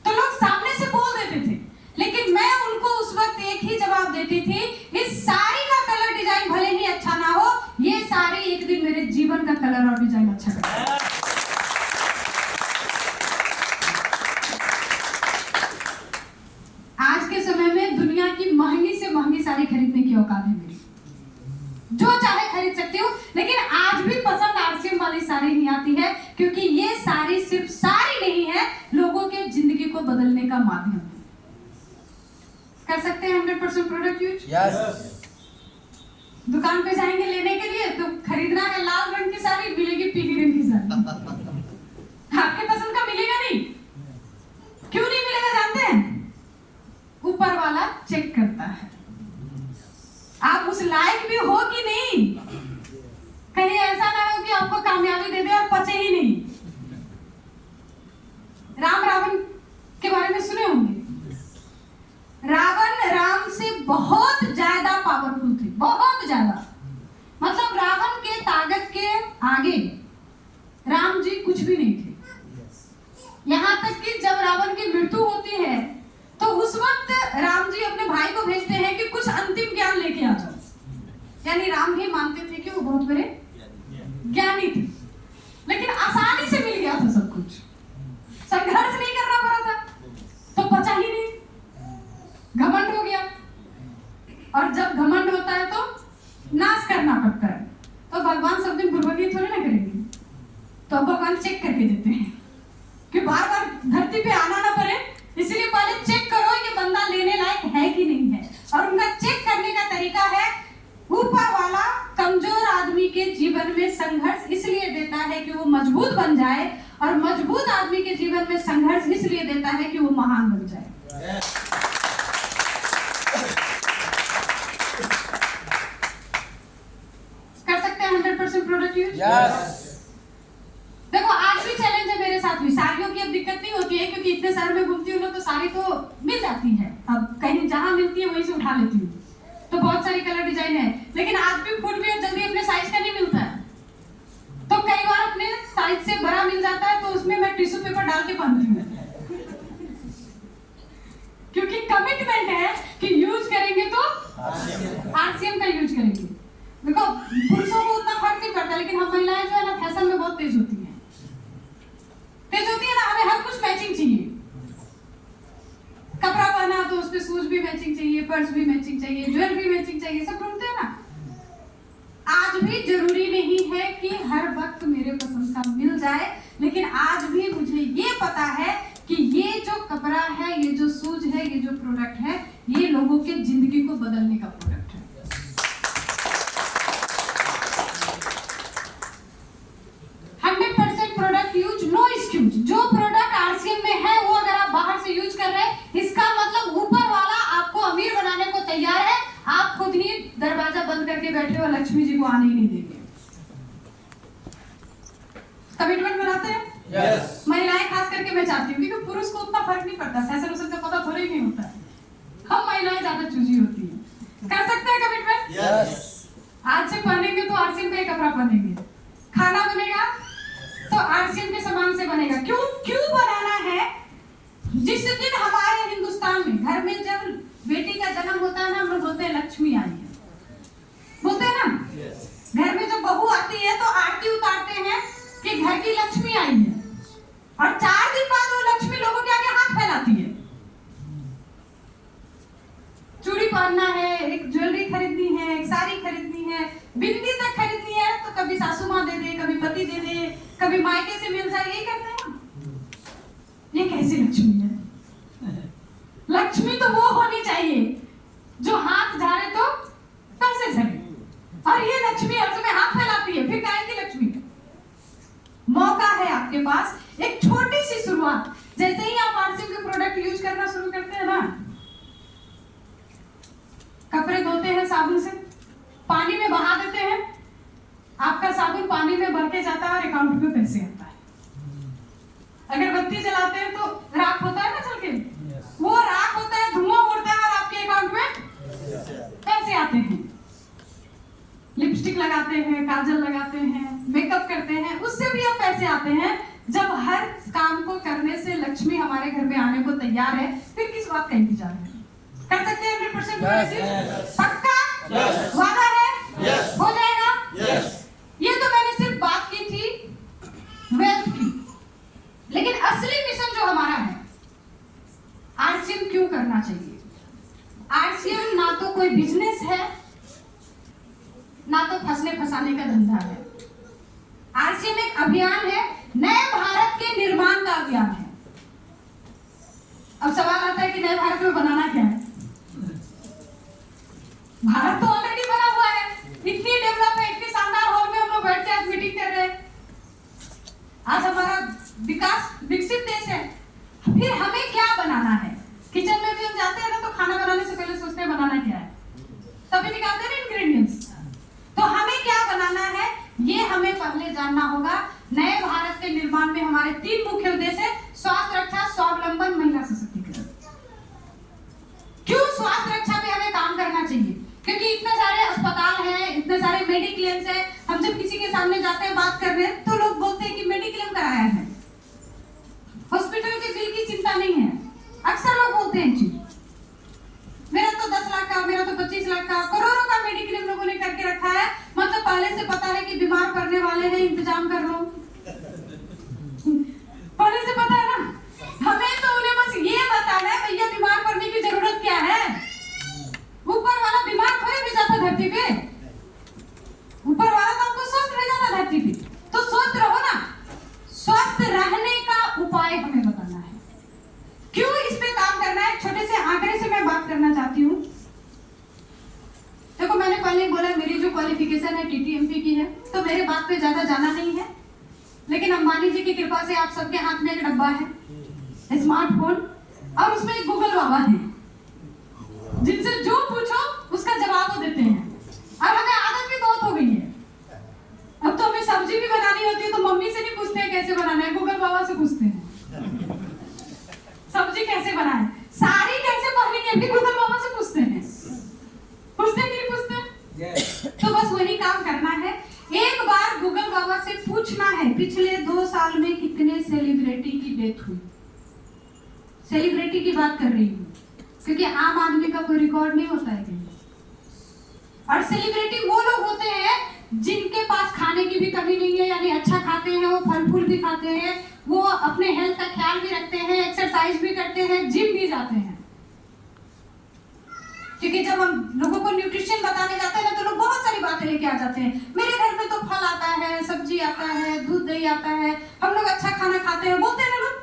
तो लोग सामने से बोल देते थे, लेकिन मैं उनको उस वक्त एक ही जवाब देती थी, इस साड़ी का कलर डिजाइन भले ही अच्छा ना हो, ये साड़ी एक दिन मेरे जीवन का कलर और डिजाइन अच्छा करेगा। आज के समय में दुनिया की महंगी से महंगी साड़ी खरीदने की औकात है मेरी, जो चाहे खरीद सकती हूँ, लेकिन आज भी पसंद आरसीएम वाली साड़ी नहीं आती है, क्योंकि ये साड़ी सिर्फ साड़ी नहीं है, लोगों के जिंदगी को बदलने का माध्यम है। कर सकते हैं 100% प्रोडक्ट यूज? यस। दुकान पे जाएंगे लेने के लिए, तो खरीदना है लाल रंग की साड़ी, मिलेगी पीली रंग की साड़ी। आपके पसंद का मिलेगा नहीं। क्यों नहीं मिलेगा जानते हैं? ऊपर वाला चेक करता है आप उस लायक भी हो कि नहीं। कहीं ऐसा ना हो कि आपको कामयाबी दे दे और पचे ही नहीं। राम रावण के बारे में सुने होंगे। रावण राम से बहुत ज्यादा पावरफुल थे, बहुत ज्यादा। मतलब रावण के ताकत के आगे राम जी कुछ भी नहीं थे। यहाँ तक कि जब रावण की मृत्यु होती है तो उस वक्त राम जी अपने भाई को भेजते हैं कि कुछ अंतिम ज्ञान लेके आ जाओ। यानी राम भी मानते थे कि वो बहुत बड़े ज्ञानी थे, लेकिन आसानी से मिल गया था सब कुछ, संघर्ष नहीं करना पड़ा था, तो पचा ही नहीं, घमंड हो गया। और जब घमंड होता है तो नाश करना पड़ता है। तो भगवान सब दिन बुर्बकी थोड़ी ना करेंगे, तो भगवान चेक करके देते हैं कि बार बार धरती पे आना ना पड़े, इसलिए पहले चेक करो ये बंदा लेने लायक है कि नहीं है। और उनका चेक करने का तरीका है, ऊपर वाला कमजोर आदमी के जीवन में संघर्ष इसलिए देता है कि वो मजबूत बन जाए, और मजबूत आदमी के जीवन में संघर्ष इसलिए देता है कि वो महान बन जाए। कर सकते हैं 100% प्रोडक्ट यूज? यस। देखो आज भी चैलेंज है मेरे भी मैचिंग चाहिए, पर्स भी मैचिंग चाहिए, ज्वेलरी मैचिंग चाहिए, सब ढूंढते हैं ना। आज भी जरूरी नहीं है कि हर वक्त मेरे पसंद का मिल जाए, लेकिन आज भी मुझे ये पता है कि ये जो कपड़ा है, ये जो शूज है, ये जो प्रोडक्ट है, ये लोगों के जिंदगी को बदलने का प्रोडक्ट है। 100% प्रोडक्ट यूज, नो एक्सक्यूज। जो प्रोडक्ट आरसीएम में है वो अगर आप बाहर से यूज कर रहे हैं, इसका मतलब ऊपर वाला आपको अमीर बनाने को तैयार है। आप खुद ही दरवाजा बंद करके बैठे हो, लक्ष्मी जी को आने ही नहीं देंगे। कमिटमेंट बनाते हैं। Yes. महिलाएं खास करके मैं चाहती हूँ, क्योंकि पुरुष को उतना फर्क नहीं पड़ता, फैशन वैशन का पता थोड़ा ही नहीं होता है। हम महिलाएं ज्यादा चूजी होती हैं। कर सकते हैं कमिटमेंट? Yes. आज से पहनेंगे तो आरसीएम का कपड़ा पहनेंगे, खाना बनेगा तो आरसीएम के सामान से बनेगा। क्यों बनाना है? जिस दिन हमारे हिंदुस्तान में घर में जब बेटी का जन्म होता है ना, हम लोग बोलते हैं लक्ष्मी आई है, बोलते हैं ना। Yes. घर में जब बहू आती है तो आरती उतारते हैं कि घर की लक्ष्मी आई है, और 4 दिन बाद वो लक्ष्मी लोगों के आगे हाथ फैलाती है। चूड़ी पहनना है, एक ज्वेलरी खरीदनी है, एक साड़ी खरीदनी है, बिंदी तक खरीदनी है, तो कभी सासू माँ दे दे, कभी पति दे दे, कभी मायके से मिल जाए, यही करते हैं ना। ये कैसी लक्ष्मी है? लक्ष्मी तो वो होनी चाहिए जो हाथ झाड़े तो पैसे झड़े, और ये लक्ष्मी हर समय हाथ फैलाती है, फिर काहे की लक्ष्मी? मौका है आपके पास, एक छोटी सी शुरुआत। जैसे ही आप आरसीएम के प्रोडक्ट यूज करना शुरू करते हैं ना, कपड़े धोते हैं साबुन से, पानी में बहा देते हैं, आपका साबुन पानी में भर के जाता है और अकाउंट में पैसे आता है। अगरबत्ती जलाते हैं तो राख होता है ना चल के, वो राख होता है, धुआं उड़ता है और आपके अकाउंट में पैसे आते हैं। लिपस्टिक लगाते हैं, काजल लगाते हैं, मेकअप करते हैं, उससे भी अब पैसे आते हैं। जब हर काम को करने से लक्ष्मी हमारे घर में आने को तैयार है, फिर किस बात का इंतजार है? कर सकते हैं 100% Yes. पक्का? Yes. वादा है? Yes. हो जाएगा? Yes. ये तो मैंने सिर्फ बात की थी वेल्थ की, लेकिन असली मिशन जो हमारा है, आरसीएम क्यों करना चाहिए? आरसीएम ना तो कोई बिजनेस है, ना तो फंसने फंसाने का धंधा है। आरसीएम एक अभियान है, नए भारत के निर्माण का अभियान है। अब सवाल आता है कि नए भारत में बनाना क्या है? भारत तो ऑलरेडी बना हुआ है, इतनी डेवलप है, इतनी शानदार हॉल में हम लोग बैठ के आज मीटिंग कर रहे हैं। आज हमारा विकास विकसित देश है, फिर हमें क्या बनाना है? किचन में भी हम जाते हैं ना, तो खाना बनाने से पहले सोचते हैं बनाना क्या है, तभी निकालते हैं इंग्रेडिएंट्स। तो हमें क्या बनाना है, ये हमें पहले जानना होगा। नए भारत के निर्माण में हमारे 3 मुख्य उद्देश्य है: स्वास्थ्य रक्षा, स्वावलंबन, महिला सशक्तिकरण। क्यों स्वास्थ्य रक्षा पे हमें काम करना चाहिए? क्योंकि इतने सारे अस्पताल हैं, इतने सारे मेडिक्लेम्स हैं, हम जब किसी के सामने जाते हैं बात करने, तो लोग बोलते हैं कि मेडिक्लेम कराया है, हॉस्पिटल के बिल की चिंता नहीं है। अक्सर लोग बोलते हैं जी मेरा तो 10 लाख का, मेरा तो 25 लाख का, करोड़ों का मेडिक्लेम लोगों ने करके रखा है। मतलब पहले से पता है कि बीमार पड़ने वाले हैं, इंतजाम कर लो। पहले से पता है ना, हमें तो उन्हें बस ये बताना है भैया बीमार पड़ने की जरूरत क्या है। ऊपर वाला बीमार थोड़ी भेजा था धरती पे, ऊपर वाला तो हमको स्वस्थ भेजा था धरती पे, तो स्वस्थ रहो ना। स्वस्थ रहने का उपाय हमें बताना है। क्यों इस पे काम करना है? छोटे से आंकड़े से मैं बात करना चाहती हूँ। देखो, मैंने पहले बोला मेरी जो क्वालिफिकेशन है टीटीएमपी की है, तो मेरे बात पे ज्यादा जाना नहीं है, लेकिन अंबानी जी की कृपा से आप सबके हाथ में एक डब्बा है, स्मार्टफोन, और उसमें एक गूगल बाबा है, जिनसे जो पूछो उसका जवाब वो देते हैं। और हमें आदत भी बहुत हो गई है, अब तो हमें सब्जी भी बनानी होती है तो मम्मी से नहीं पूछते हैं कैसे बनाना है, गूगल बाबा से पूछते हैं सब्जी कैसे बनाए, साड़ी कैसे पहनी है, भी गूगल बाबा से पूछते हैं। पूछते हैं कि नहीं पूछते? Yes. तो बस वही काम करना है। एक बार गूगल बाबा से पूछना है पिछले 2 साल में कितने सेलिब्रिटी की डेथ हुई। सेलिब्रिटी की बात कर रही हूँ, क्योंकि आम आदमी का कोई रिकॉर्ड नहीं होता है कहीं। और सेलिब्रिटी वो लोग होते हैं जिनके पास खाने की भी कमी नहीं है, यानी अच्छा खाते हैं, वो फल फूल भी खाते हैं, वो अपने हेल्थ का ख्याल भी रखते हैं, एक्सरसाइज भी करते हैं, जिम भी जाते हैं। क्योंकि जब हम लोगों को न्यूट्रिशन बताने जाते हैं ना तो लोग बहुत सारी बातें लेके आ जाते हैं। मेरे घर में तो फल आता है, सब्जी आता है, दूध दही आता है, हम लोग अच्छा खाना खाते हैं, बोलते हैं ना लोग।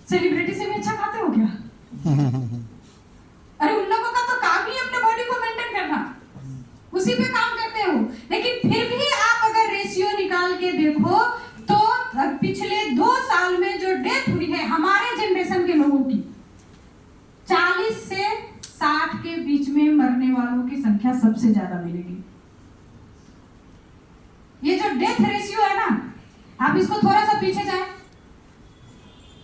सेलिब्रिटी से भी अच्छा खाते हो क्या? अरे उन लोगों का तो काम ही अपने बॉडी को मेंटेन करना, उसी पे काम करते हो। लेकिन फिर भी आप अगर रेशियो निकाल के देखो तो पिछले 2 साल में जो डेथ हुई है हमारे जनरेशन के लोगों की, 40 से 60 के बीच में मरने वालों की संख्या सबसे ज्यादा मिलेगी। ये जो डेथ रेशियो है ना, आप इसको थोड़ा सा पीछे जाए,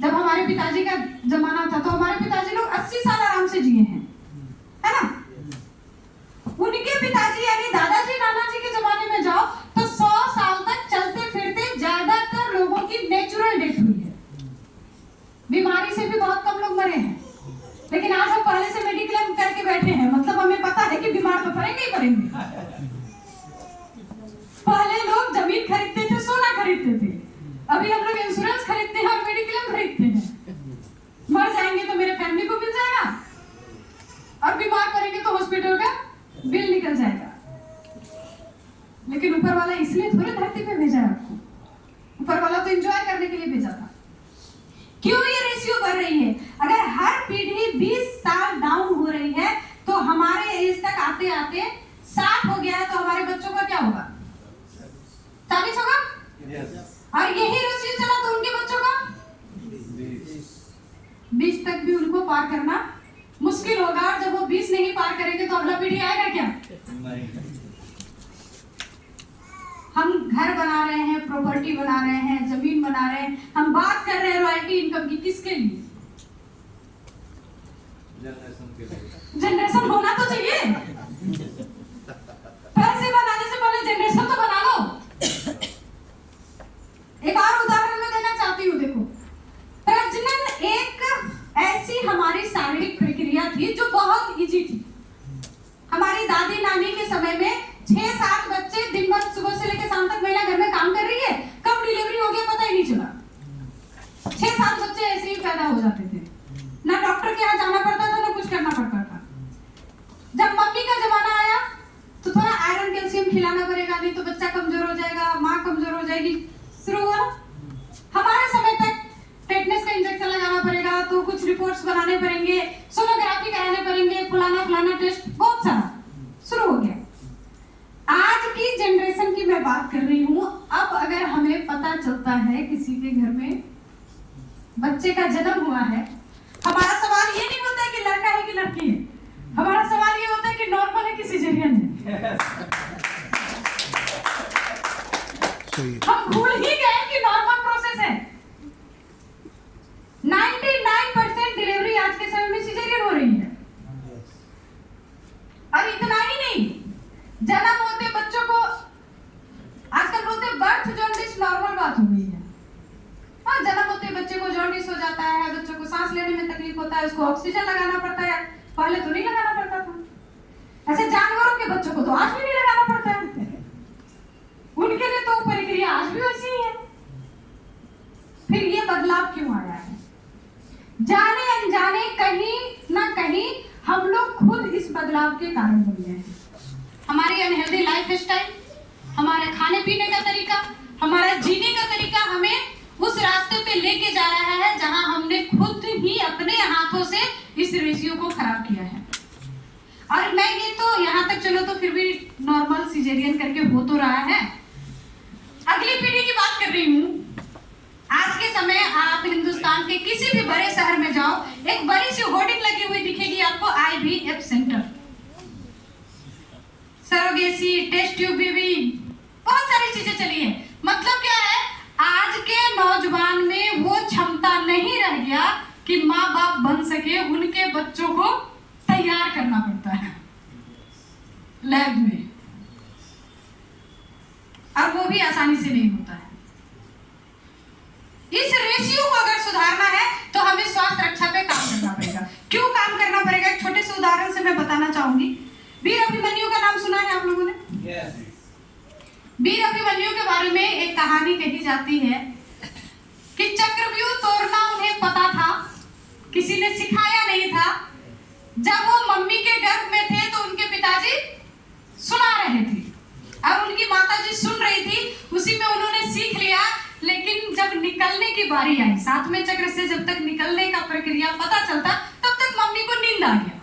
जब हमारे पिताजी का जमाना था तो हमारे पिताजी लोग 80 साल आराम से जिए हैं, है ना? उनके पिताजी यानी दादाजी नाना जी के जमाने में जाओ तो 100 साल तक चलते फिरते ज्यादातर लोगों की नेचुरल डेथ हुई है। बीमारी से भी बहुत कम लोग मरे हैं। लेकिन आज हम पहले से मेडिक्लेम करके बैठे हैं, मतलब हमें पता है कि बीमार तो पड़ेंगे ही पड़ेंगे। पहले लोग जमीन खरीदते थे, सोना खरीदते थे, अभी हम लोग इंश्योरेंस खरीदते हैं और मेडिक्लेम खरीदते हैं। मर जाएंगे तो मेरे फैमिली को मिल जाएगा और बीमार पड़ेंगे तो हॉस्पिटल का बिल निकल जाएगा। लेकिन ऊपर वाला इसलिए थोड़ी धरती पे भेजा है आपको, ऊपर वाला तो एंजॉय करने के लिए भेजा था। क्यों ये रेशियो बढ़ रही है? अगर हर पीढ़ी 20 साल डाउन हो रही है तो हमारे एज तक आते आते 60 हो गया है तो हमारे बच्चों का क्या होगा? 40 होगा? और यही रेशियो चला तो उनके बच्चों का 20 तक भी उनको पार करना मुश्किल होगा। और जब वो 20 नहीं पार करेंगे तो अगला पीढ़ी आएगा क्या? हम घर बना रहे हैं, प्रॉपर्टी बना रहे हैं, जमीन बना रहे हैं, हम बात कर रहे हैं रॉयल्टी इनकम की, किसके लिए? जनरेशन होना तो चाहिए। पैसे बनाने से पहले जनरेशन तो बना लो। एक और उदाहरण मैं देना चाहती हूँ। देखो, प्रजनन एक ऐसी हमारी शारीरिक प्रक्रिया थी जो बहुत इजी थी। हमारी दादी नानी के समय में 6-7 बच्चे दिन भर सुबह से लेकर शाम तक महिला घर में काम कर रही है, कब डिलीवरी हो गया पता ही नहीं चला। 6-7 बच्चे ऐसे ही पैदा हो जाते थे, ना डॉक्टर के यहाँ जाना पड़ता था ना कुछ करना पड़ता था। जब मम्मी का जमाना आया तो थोड़ा आयरन कैल्शियम खिलाना पड़ेगा, नहीं तो बच्चा कमजोर हो जाएगा, माँ कमजोर हो जाएगी, शुरू हुआ। हमारे समय तक टेटनस का इंजेक्शन लगाना पड़ेगा, तो कुछ रिपोर्ट्स बनाने पड़ेंगे, सोनोग्राफी कराने पड़ेंगे, फलाना टेस्ट, बहुत सारा शुरू हो गया। आज की जनरेशन की मैं बात कर रही हूँ। अब अगर हमें पता चलता है किसी के घर में बच्चे का जन्म हुआ है, हमारा सवाल ये नहीं होता है कि लड़का है कि लड़की है, हमारा सवाल ये होता है कि नॉर्मल है कि सिजेरियन है। हम भूल ही गए कि नॉर्मल प्रोसेस है। 99% डिलीवरी आज के समय में सिजेरियन हो रही है। और इतना ही नहीं, जन्म होते बच्चों को आजकल बोलते बर्थ जॉन्डिस नॉर्मल बात हो गई है। हाँ, जन्म होते बच्चे को जॉन्डिस हो जाता है, बच्चों को सांस लेने में तकलीफ होता है, उसको ऑक्सीजन लगाना पड़ता है, पहले तो नहीं लगाना पड़ता था। ऐसे जानवरों के बच्चों को तो आज भी नहीं लगाना पड़ता है, उनके लिए तो प्रक्रिया आज भी वैसी ही है। फिर ये बदलाव क्यों आया है? जाने अनजाने कहीं ना कहीं हम लोग खुद इस बदलाव के कारण बन गए हैं। हमारी अनहेल्दी लाइफ स्टाइल, हमारे खाने पीने का तरीका, हमारा जीने का तरीका हमें उस रास्ते पे लेके जा रहा है जहां हमने खुद ही अपने हाथों से इस रेशियो को खराब किया है। और मैं ये तो यहाँ तक चलो तो फिर भी नॉर्मल सिजेरियन करके हो तो रहा है। अगली पीढ़ी की बात कर रही हूँ। आज के समय आप हिंदुस्तान के किसी भी बड़े शहर में जाओ, एक बड़ी सी होर्डिंग लगी हुई दिखेगी आपको, IVF centre, surrogacy, test tube, baby, बहुत सारी चीजें चली है। मतलब क्या है, आज के नौजवान में वो क्षमता नहीं रह गया कि माँ बाप बन सके, उनके बच्चों को तैयार करना पड़ता है लैब में, और वो भी आसानी से नहीं होता है। इस रेशियो को अगर सुधारना है तो हमें स्वास्थ्य रक्षा पे काम करना पड़ेगा। क्यों काम करना पड़ेगा? एक छोटे से उदाहरण से मैं बताना चाहूंगी। वीर अभिमन्यु का नाम सुना है आप लोगों ने? वीर अभिमन्यु के बारे में एक कहानी कही जाती है कि चक्रव्यूह तोड़ना उन्हें पता था, किसी ने सिखाया नहीं था। जब वो निकलने की बारी आई, सातवें चक्र से जब तक निकलने का प्रक्रिया पता चलता तब तक मम्मी को नींद आ गया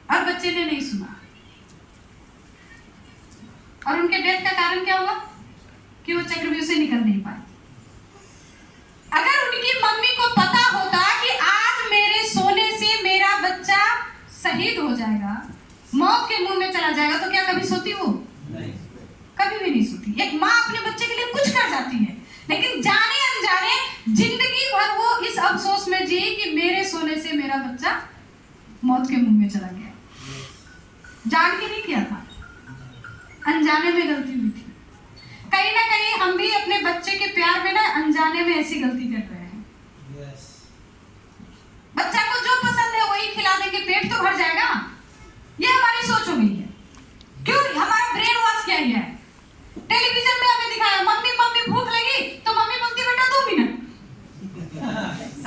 और बच्चे ने नहीं सुना। और उनके डेथ का कारण क्या हुआ कि वो चक्रव्यूह से निकल नहीं पाए। अगर उनकी मम्मी को पता होता कि आज मेरे सोने से मेरा बच्चा शहीद हो जाएगा, मौत के मुंह में चला जाएगा, तो क्या कभी सोती वो? नहीं, कभी भी नहीं सोती। एक माँ अपने बच्चे के लिए कुछ कर जाती है, लेकिन जाने अनजाने जिंदगी भर वो इस अफसोस में जी कि मेरे सोने से मेरा बच्चा मौत के मुंह में चला गया। जान के नहीं किया था, अनजाने में गलती हुई थी। कहीं ना कहीं हम भी अपने बच्चे के प्यार में ना अनजाने में ऐसी गलती कर रहे हैं। बच्चा को जो पसंद है वही खिला देंगे, पेट तो भर जाएगा। ये हमारी सोच हो गई है। क्यों? हमारा ब्रेन वॉश किया गया है। टेलीविजन में हमें दिखाया मम्मी मम्मी भूख लगी तो मम्मी बोलती बेटा 2 मिनट,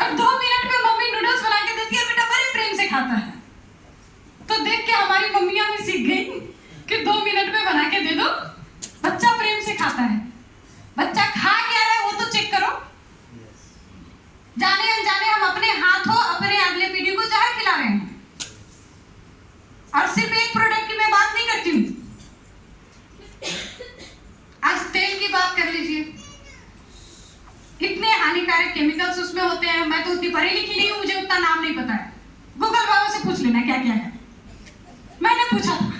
और 2 मिनट में मम्मी नूडल्स बना के देती है, बेटा बड़े प्रेम से खाता है। तो देख के हमारी मम्मियां भी सीख गई कि 2 मिनट में बना के दे दो, बच्चा प्रेम से खाता है। बच्चा खा क्या रहा है वो तो चेक करो। जाने अनजाने हम अपने हाथों अपने अगले पीढ़ी को जहर खिला रहे हैं। और सिर्फ एक प्रोडक्ट की मैं बात नहीं करती हूँ, आज तेल की बात कर लीजिए, कितने हानिकारक केमिकल्स उसमें होते हैं। मैं तो उतनी पढ़ी लिखी नहीं हूँ, मुझे उतना नाम नहीं पता है। गूगल बाबा से पूछ लेना क्या क्या है। मैंने पूछा था,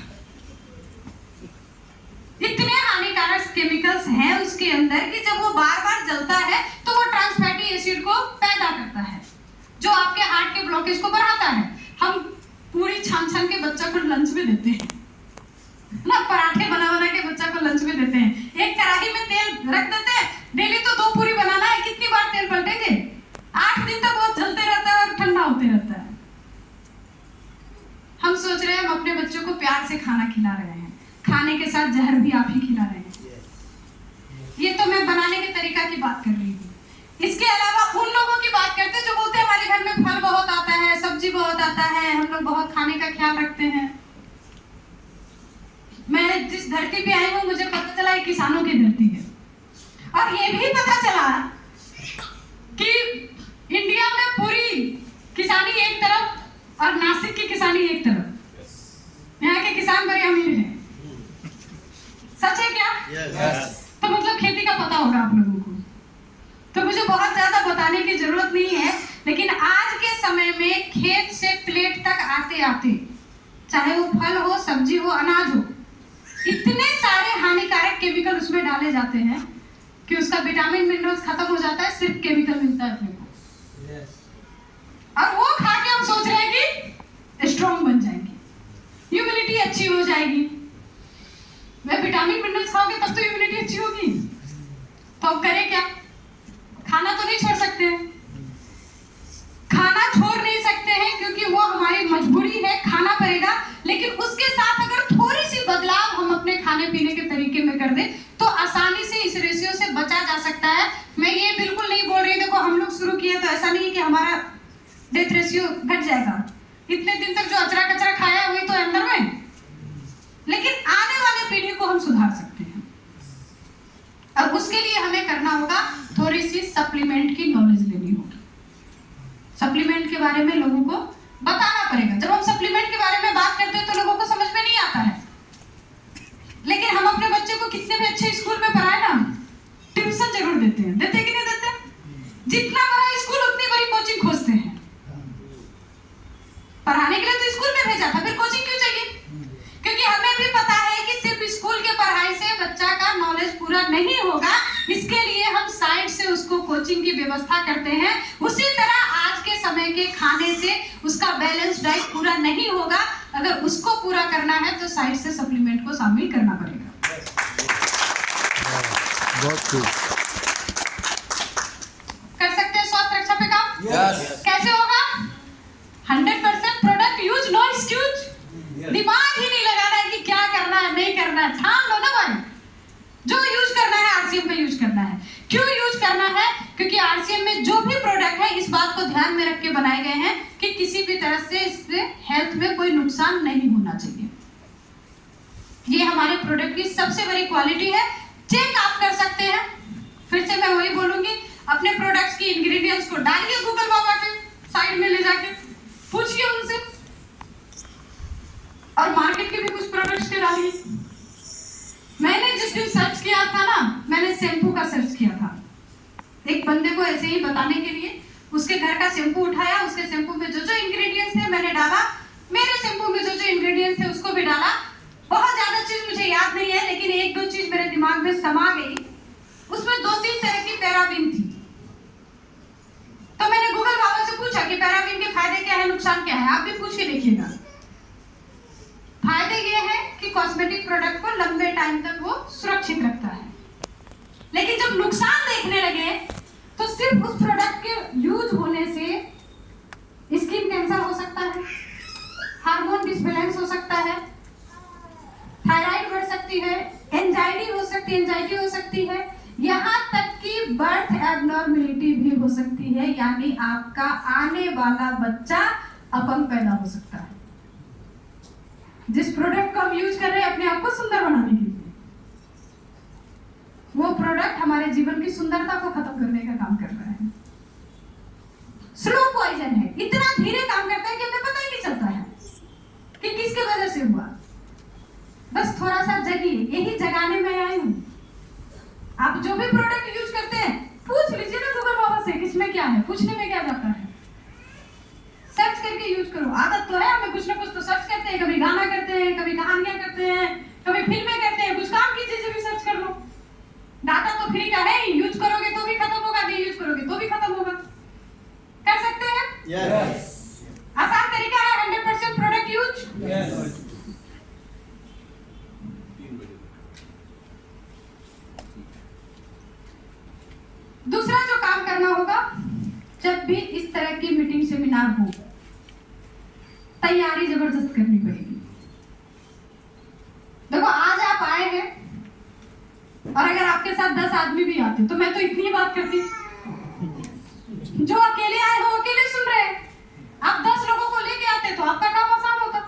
इतने हानिकारक केमिकल्स हैं उसके अंदर कि जब वो बार बार जलता है तो वो ट्रांस फैटी एसिड को पैदा करता है, जो आपके हार्ट के ब्लॉकेज को बढ़ाता है। हम पूरी छान छान के बच्चा को लंच में देते हैं ना, पराठे बना बना के बच्चा को लंच में देते हैं। एक कढ़ाई में तेल रख देते हैं, डेली तो 2 पूरी बनाना है, कितनी बार तेल पलटेंगे? 8 दिन तक वो जलते रहता है और ठंडा होते रहता है। हम सोच रहे हैं हम अपने बच्चों को प्यार से खाना खिला रहे हैं, खाने के साथ जहर भी आप ही खिला रहे हैं। ये तो मैं बनाने के तरीका की बात कर रही हूँ। इसके अलावा उन लोगों की बात करते हैं जो बोलते हैं हमारे घर में फल बहुत आता है, सब्जी बहुत आता है, हम लोग बहुत खाने का ख्याल रखते हैं। मैं जिस धरती पे आई हूँ मुझे पता चला है किसानों की धरती है, और ये भी पता चला कि इंडिया में पूरी किसानी एक तरफ और नासिक की किसानी एक तरफ। यहाँ के किसान बड़े अमीर हैं, सच है क्या? तो मतलब खेती का पता होगा आप लोगों को, तो मुझे बहुत ज्यादा बताने की जरूरत नहीं है। लेकिन आज के समय में खेत से प्लेट तक आते आते, चाहे वो फल हो, सब्जी हो, अनाज हो, इतने सारे हानिकारक केमिकल उसमें डाले जाते हैं कि उसका विटामिन मिनरल्स खत्म हो जाता है, सिर्फ केमिकल मिलता है अपने को। और वो खा के हम सोच रहे हैं कि स्ट्रॉन्ग बन जाएंगे, इम्यूनिटी अच्छी हो जाएगी। मैं विटामिन मिनरल्स खाओगे तब तो इम्यूनिटी अच्छी होगी। तो अब करें क्या? खाना तो नहीं छोड़ सकते हैं, खाना छोड़ नहीं सकते हैं क्योंकि वो हमारी मजबूरी है, खाना पड़ेगा। लेकिन उसके साथ अगर थोड़ी सी बदलाव हम अपने खाने पीने के तरीके में कर दें तो आसानी से इस रेशियो से बचा जा सकता है। मैं ये बिल्कुल नहीं बोल रही, देखो हम लोग शुरू किए तो ऐसा नहीं कि हमारा डेथ रेशियो घट जाएगा। इतने दिन तक जो अचरा कचरा खाया वही तो अंदर में, लेकिन आने वाले पीढ़ी को हम सुधार सकते हैं। अब उसके लिए हमें करना होगा, थोड़ी सी सप्लीमेंट की नॉलेज लेनी होगी। सप्लीमेंट के बारे में लोगों को बताना पड़ेगा। जब हम सप्लीमेंट के बारे में बात करते हैं तो लोगों को समझ में नहीं आता है, लेकिन हम अपने बच्चे को कितने भी अच्छे स्कूल में पढ़ाए ना, ट्यूशन जरूर देते हैं। देते कि नहीं देते? जितना बड़ा स्कूल उतनी बड़ी कोचिंग खोजते हैं। पढ़ाने के लिए तो स्कूल में भेजा था, फिर कोचिंग क्यों चाहिए? क्योंकि हमें भी पता है कि सिर्फ स्कूल के पढ़ाई से बच्चा का नॉलेज पूरा नहीं होगा, इसके लिए हम साइड से उसको कोचिंग की व्यवस्था करते हैं। उसी तरह आज के समय के खाने से उसका बैलेंस डाइट पूरा नहीं होगा, अगर उसको पूरा करना है तो साइड से सप्लीमेंट को शामिल करना पड़ेगा। बहुत खूब। कर सकते हैं स्वास्थ्य रक्षा पे काम? कैसे होगा? 100% प्रोडक्ट यूज, नो एक्सक्यूज। दिमाग ही नहीं लगाना है कि क्या करना है नहीं करना है, ठान लो ना भाई। जो यूज करना है आरसीएम में यूज करना है। क्यों यूज करना है? क्योंकि आरसीएम में जो भी प्रोडक्ट है इस बात को ध्यान में रख के बनाए गए हैं कि किसी भी तरह से इससे हेल्थ में कोई नुकसान नहीं होना चाहिए। ये हमारे प्रोडक्ट की सबसे बड़ी क्वालिटी है। चेक आप कर सकते हैं, फिर से मैं वही बोलूंगी, अपने प्रोडक्ट्स की इंग्रेडिएंट्स को डालिए गूगल बाबा के साइड में ले जाके, पूछिए उनसे, और मार्केट के भी कुछ प्रोडक्ट्स के डालिए। मैंने जिस दिन सर्च किया था ना, मैंने शैम्पू का सर्च किया था, एक बंदे को ऐसे ही बताने के लिए। उसके घर का शैम्पू उठाया, उसके शैम्पू में जो जो इंग्रेडिएंट्स थे मैंने डाला, मेरे शैम्पू में जो जो इंग्रेडिएंट्स थे उसको भी डाला। बहुत ज्यादा चीज मुझे याद नहीं है, लेकिन एक दो चीज मेरे दिमाग में समा गई। उसमें 2-3 तरह की पैराबीन थी। तो मैंने गूगल बाबा से पूछा कि पैराबीन के फायदे क्या है, नुकसान क्या है। आप भी पूछ के देखिएगा। फायदे ये है कि कॉस्मेटिक प्रोडक्ट को लंबे टाइम तक वो सुरक्षित रखता है, लेकिन जब नुकसान देखने लगे तो सिर्फ उस प्रोडक्ट के यूज होने से स्किन कैंसर हो सकता है, हार्मोन डिसबैलेंस हो सकता है, थायराइड बढ़ सकती है, एंजाइटी हो सकती है, यहाँ तक कि बर्थ एबनॉर्मलिटी भी हो सकती है, यानी आपका आने वाला बच्चा अपंग पैदा हो सकता है। जिस प्रोडक्ट को हम यूज कर रहे हैं अपने आप को सुंदर बनाने के लिए, वो प्रोडक्ट हमारे जीवन की सुंदरता को खत्म करने का काम कर रहा है। स्लो पॉइजन है, इतना धीरे काम करता है कि हमें पता ही नहीं चलता है कि किसके वजह से हुआ। बस थोड़ा सा जगिए, यही जगाने में आई हूं। आप जो भी प्रोडक्ट यूज करते हैं पूछ लीजिए ना गूगल बाबा से किसमें क्या है, पूछने में क्या जाता है। सर्च करके यूज करो। आदत तो है हमें, कुछ ना कुछ तो सर्च करते हैं, कभी गाना करते हैं, कभी कहानियां करते हैं, कभी फिल्में करते हैं, कुछ काम की चीजें भी सर्च कर लो। डाटा तो फ्री का है, यूज करोगे तो भी खत्म होगा, नहीं यूज करोगे तो भी खत्म होगा। कर सकते हैं? Yes. आसान तरीका है 100% प्रोडक्ट यूज। Yes. दूसरा जो काम करना होगा, जब भी इस तरह की मीटिंग सेमिनार हो, तैयारी जबरदस्त करनी पड़ेगी। देखो आज आप आए हैं, और अगर आपके साथ 10 आदमी भी आते तो मैं तो इतनी बात करती। जो अकेले आए हो अकेले सुन रहे हैं, आप 10 लोगों को लेके आते तो आपका काम आसान होता।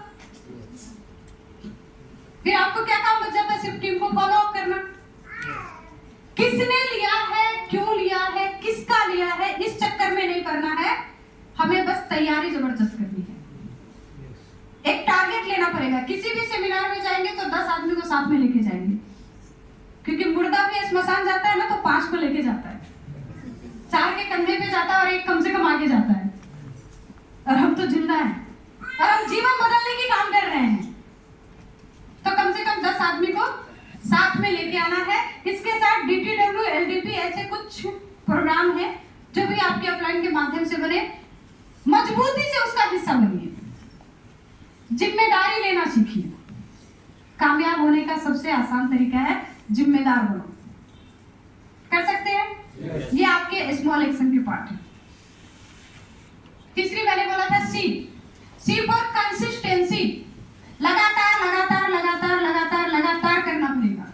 फिर आपको क्या काम बच जाता? सिर्फ टीम को फॉलो अप करना। किसने लिया है, क्यों लिया है, किसका लिया है, इस चक्कर में नहीं पड़ना है। हमें बस तैयारी जबरदस्त करनी है। एक टारगेट लेना पड़ेगा। किसी भी सेमिनार में जाएंगे तो 10 आदमी को साथ में लेके जाएंगे, क्योंकि मुर्दा भी स्मशान जाता है ना तो 5 को लेके जाता है, 4 के कंधे पे जाता है और 1 कम से कम आगे जाता है। और हम तो जिंदा हैं और हम जीवन बदलने की काम कर रहे हैं, तो कम से कम 10 आदमी को साथ में लेके आना है। इसके साथ DTW, LDP ऐसे कुछ प्रोग्राम है जो भी आपके अपलाइन के माध्यम से बने, मजबूती से उसका हिस्सा बनिए, जिम्मेदारी लेना सीखिए। कामयाब होने का सबसे आसान तरीका है जिम्मेदार बनो। कर सकते हैं? Yes. ये आपके स्मॉल एक्शन के पार्ट है। तीसरी मैंने बोला था सी फॉर कंसिस्टेंसी। लगातार लगातार लगातार लगातार लगातार करना पड़ेगा।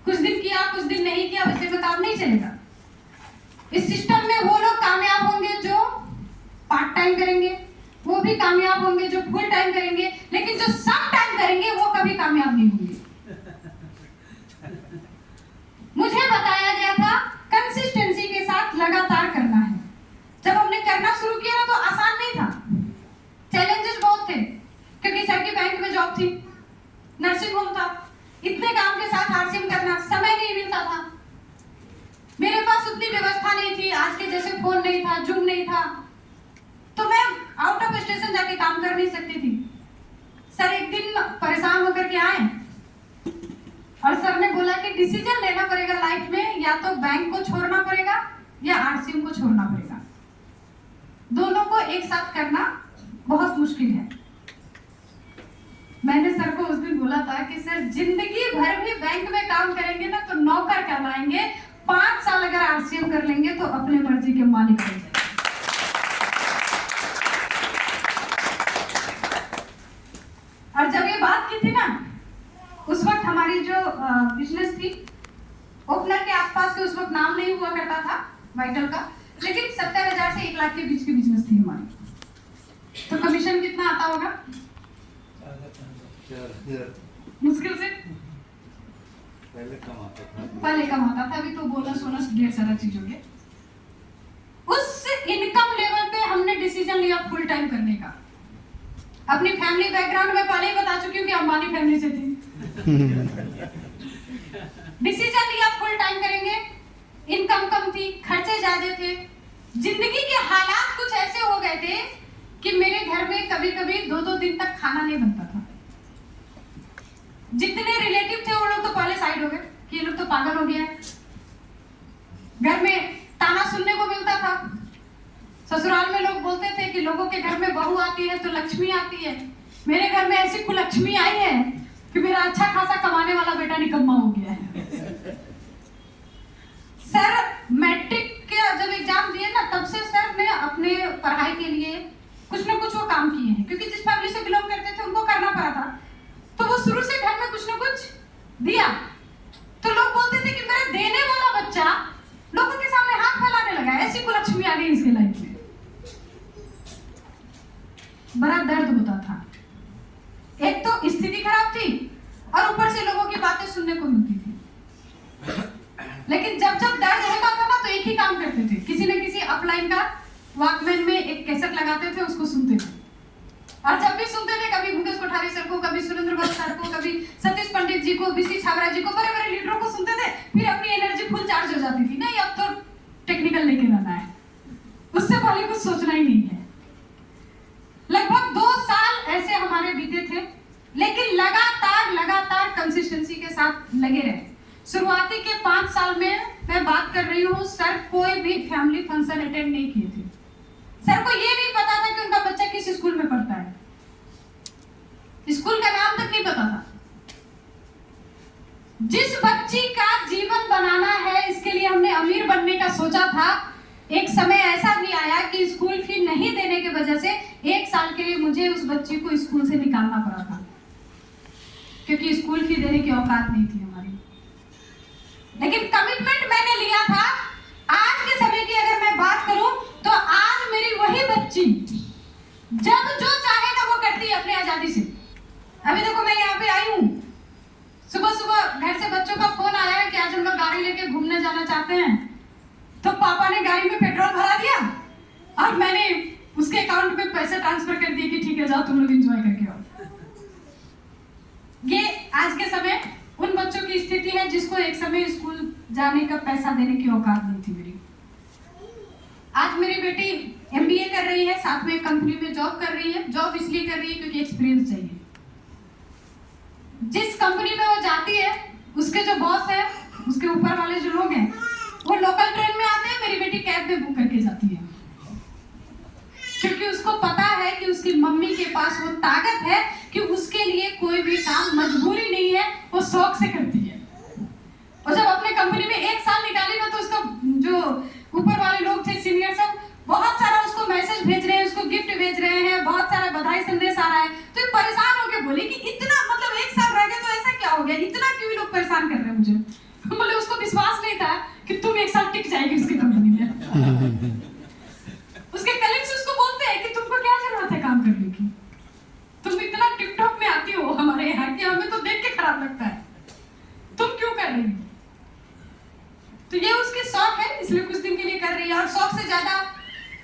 कुछ दिन किया, कुछ दिन नहीं किया, वैसे में काम नहीं चलेगा। इस सिस्टम में वो लोग कामयाब होंगे जो पार्ट टाइम करेंगे, वो भी कामयाब होंगे जो फुल टाइम करेंगे, लेकिन जो सम टाइम करेंगे वो कभी कामयाब नहीं होंगे। मुझे बताया गया था कंसिस्टेंसी के साथ लगातार करना है। जब हमने करना शुरू किया ना तो आसान नहीं था, चैलेंजेस बहुत थे, क्योंकि सर की बैंक में जॉब थी, नर्सिंग होम था, इतने काम के साथ RCM करना, समय नहीं मिलता था। मेरे पास उतनी व्यवस्था नहीं थी, आज के जैसे फोन नहीं था, जूम नहीं था, तो मैं आउट ऑफ स्टेशन जाके काम कर नहीं सकती थी। सर एक दिन परेशान होकर के आए और सर ने बोला कि डिसीजन लेना पड़ेगा लाइफ में, या तो बैंक को छोड़ना पड़ेगा या RCM को छोड़ना पड़ेगा। दोनों को एक साथ करना बहुत मुश्किल है। मैंने सर को उस दिन बोला था कि सर जिंदगी भर भी बैंक में काम करेंगे ना तो नौकर कहलाएंगे, 5 साल अगर RCM कर लेंगे तो अपने मर्जी के मालिक बन जाएंगे। और जब ये बात की थी ना, उस वक्त हमारी जो बिजनेस थी, ओपनर के आसपास के उस वक्त नाम नहीं हुआ करता था वाइटल का, लेकिन 70,000 से 1 लाख के बीच की बिजनेस थी हमारी। तो कमीशन कितना आता होगा? मुश्किल से पहले कम आता था, अभी तो बोनस वोनस ढेर सारा चीज हो गया। डिसीजन लिया फुल टाइम करने का। अपनी फैमिली बैकग्राउंड में पहले ही बता चुकी हूँ कि अंबानी फैमिली से थी। डिसीजन लिया फुल टाइम करेंगे। इनकम कम थी, खर्चे ज्यादा थे, जिंदगी के हालात कुछ ऐसे हो गए थे कि मेरे घर में कभी कभी 2-2 दिन तक खाना नहीं बनता था। जितने रिलेटिव थे वो लोग तो पहले साइड हो गए कि ये लोग तो पागल हो गया है। घर में ताना सुनने को मिलता था। ससुराल में लोग बोलते थे कि लोगों के घर में बहू आती है तो लक्ष्मी आती है। मेरे घर में ऐसी कुलक्ष्मी आई है कि मेरा अच्छा खासा कमाने वाला बेटा निकम्मा हो गया है। सर मैट्रिक के जब एग्जाम दिए ना, तब से सर ने अपने पढ़ाई के लिए कुछ ना कुछ वो काम किए हैं, क्योंकि जिस फैमिली से बिलोंग करते थे उनको करना पड़ा था, तो वो शुरू से घर में कुछ ना कुछ दिया। तो लोग बोलते थे कि मेरा देने वाला बच्चा लोगों के सामने हाथ फैलाने लगा, ऐसी कुलक्ष्मी आ गई इसके लाइफ में। बड़ा दर्द होता था। एक तो स्थिति खराब थी और ऊपर से लोगों की बातें सुनने को मिलती थी। लेकिन जब जब दर्द होता था ना, तो एक ही काम करते थे, किसी न किसी अपलाइन का वॉकमैन में एक कैसेट लगाते थे, उसको सुनते थे। और जब भी सुनते थे, कभी मुकेश कोठारी सर को, कभी सुरेंद्र बाबू सर को, कभी सतीश पंडित जी को, बीसी छाबरा जी को, बड़े बड़े लीडरों को सुनते थे। फिर अपनी एनर्जी फुल चार्ज हो जाती थी। नहीं, अब तो टेक्निकल लेके रहना है, उससे पहले कुछ सोचना ही नहीं है। लगभग 2 साल ऐसे हमारे बीते थे, लेकिन लगातार कंसिस्टेंसी के साथ लगे रहे। शुरुआती के 5 साल में मैं बात कर रही हूँ, सर कोई भी फैमिली फंक्शन अटेंड नहीं किए थे। सर को ये नहीं पता था कि उनका बच्चा किस स्कूल में पढ़ता है, स्कूल का नाम तक नहीं पता था। जिस बच्ची का जीवन बनाना है, इसके लिए हमने अमीर बनने का सोचा था। एक समय ऐसा भी आया कि स्कूल फी नहीं देने की वजह से 1 साल के लिए मुझे उस बच्ची को स्कूल से निकालना पड़ा था, क्योंकि स्कूल फी देने की औकात नहीं थी हमारी। लेकिन कमिटमेंट मैंने लिया था। आज के समय की अगर मैं बात करूं तो आज मेरी वही बच्ची जब जो चाहे ना वो करती है अपनी आजादी से। अभी देखो मैं यहाँ पे आई हूँ, सुबह सुबह घर से बच्चों का फोन आया है कि आज हम लोग गाड़ी लेके घूमने जाना चाहते हैं। तो पापा ने गाड़ी में पेट्रोल भरा दिया और मैंने उसके अकाउंट में पैसे ट्रांसफर कर दिए कि ठीक है जाओ तुम लोग एंजॉय करके आओ। ये आज के समय उन बच्चों की स्थिति है जिसको एक समय स्कूल जाने का पैसा देने की औकात नहीं थी मेरी। आज मेरी बेटी MBA कर रही है, साथ में एक कंपनी में जॉब कर रही है। जॉब इसलिए कर रही है क्योंकि एक्सपीरियंस चाहिए। जिस कंपनी में वो जाती है, उसके जो बॉस है, उसके ऊपर वाले जो लोग हैं, वो लोकल ट्रेन में आते हैं, मेरी बेटी कैब में बुक करके जाती है, क्योंकि उसको पता है कि उसकी मम्मी के पास वो ताकत है कि उसके लिए कोई भी काम मजबूरी नहीं है, वो शौक से करती है। और जब अपने कंपनी में 1 साल निकाली ना, तो उसका जो ऊपर वाले लोग थे, सीनियर सब, बहुत सारा उसको मैसेज भेज रहे हैं, उसको गिफ्ट भेज रहे हैं, बहुत सारा बधाई संदेश आ रहा है। तो परेशान होके बोली कि इतना मतलब 1 साल रह गए तो ऐसा क्या हो गया, इतना क्यों लोग परेशान कर रहे हैं मुझे। बोले उसको विश्वास नहीं था कि तुम 1 साल टिक जाएगी उसकी कंपनी में। उसके कलीग्स उसको बोलते हैं कि तुमको क्या जरूरत है काम करने की, तुम इतना टिकटॉक में आती हो हमारे यहाँ की, हमें तो देख के खराब लगता है, तुम क्यों कर रही हो। तो ये उसकी शौक है, इसलिए कुछ दिन के लिए कर रही है। और शौक से ज्यादा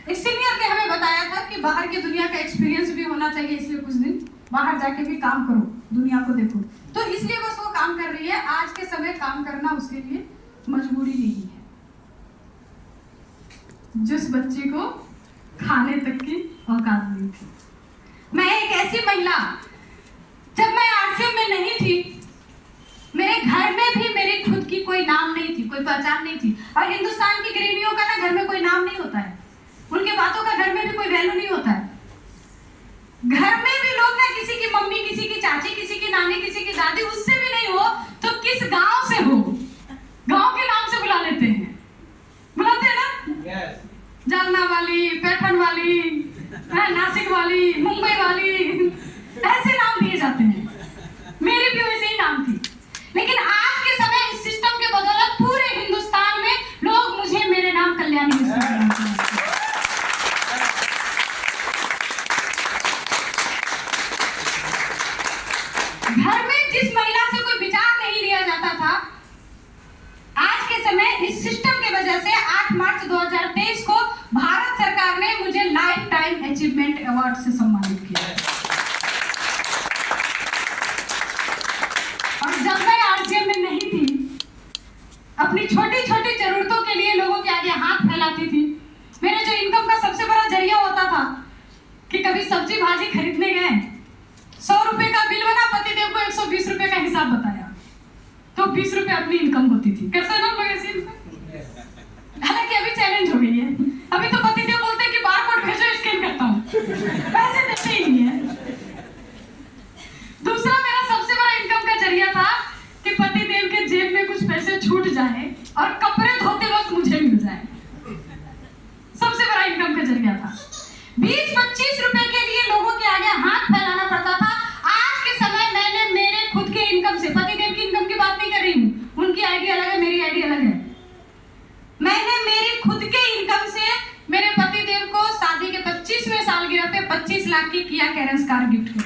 एक सीनियर ने हमें बताया था कि बाहर की दुनिया का एक्सपीरियंस भी होना चाहिए, इसलिए कुछ दिन बाहर जाके भी काम करो, दुनिया को देखो। तो इसलिए बस वो काम कर रही है। आज के समय काम करना उसके लिए मजबूरी नहीं है। जिस बच्चे को खाने तक की औकात नहीं थी। मैं एक ऐसी महिला, जब मैं आरसीएम में नहीं थी, मेरे घर में भी मेरी खुद की कोई नाम नहीं थी, कोई पहचान नहीं थी। और हिंदुस्तान की गृहिणियों का ना घर में कोई नाम नहीं होता है, उनके बातों का घर में भी कोई वैल्यू नहीं होता है। घर में भी लोग ना किसी की मम्मी, किसी की चाची, किसी की नानी, किसी की दादी, उससे भी नहीं हो तो किस गांव से हो, गांव के नाम से बुला लेते हैं, बुलाते हैं ना। Yes. जालना वाली, पैठन वाली, नासिक वाली, मुंबई वाली, ऐसे नाम दिए जाते हैं। मेरी भी वैसे ही नाम थी। लेकिन आज के समय इस सिस्टम के बदौलत पूरे हिंदुस्तान में लोग मुझे मेरे नाम कल्याणी मिश्रा बुलाते हैं। घर में जिस महिला से कोई विचार नहीं लिया जाता था, आज के समय इस सिस्टम की वजह से 8 मार्च 2023 को भारत सरकार ने मुझे लाइफ टाइम अवार्ड से सम्मानित किया। और जब मैं आरसीएम में नहीं थी, अपनी छोटी छोटी जरूरतों के लिए लोगों के आगे हाथ फैलाती थी। मेरे जो इनकम का सबसे बड़ा जरिया होता था कि कभी सब्जी भाजी खरीदने गए, 100 रुपए का बिल बना, पतिदेव को 120 रुपए का हिसाब बताया, तो 20 रुपए अपनी इनकम होती थी। कैसा ना लोग ऐसे? हालांकि अभी चैलेंज हो गई है, अभी तो पतिदेव बोलते हैं कि बारकोड भेजो, स्कैन करता हूँ, पैसे देते ही नहीं है। दूसरा मेरा सबसे बड़ा इनकम का जरिया था कि पतिदेव के जेब में कुछ पैसे छूट जाए और कपड़े धोते वक्त मुझे मिल जाए। सबसे बड़ा इनकम का जरिया था। 20-25 रुपए के लिए लोगों के आगे हाथ फैलाना पड़ता था। आज के समय मैंने मेरे खुद के इनकम से, पतिदेव की इनकम की बात नहीं कर रही हूँ, उनकी आईडी अलग है, मेरी आईडी अलग है। मैंने मेरी खुद के इनकम से मेरे पतिदेव को शादी के 25वें सालगिरह पे 25 लाख की किया कैरेंस कार गिफ्ट की।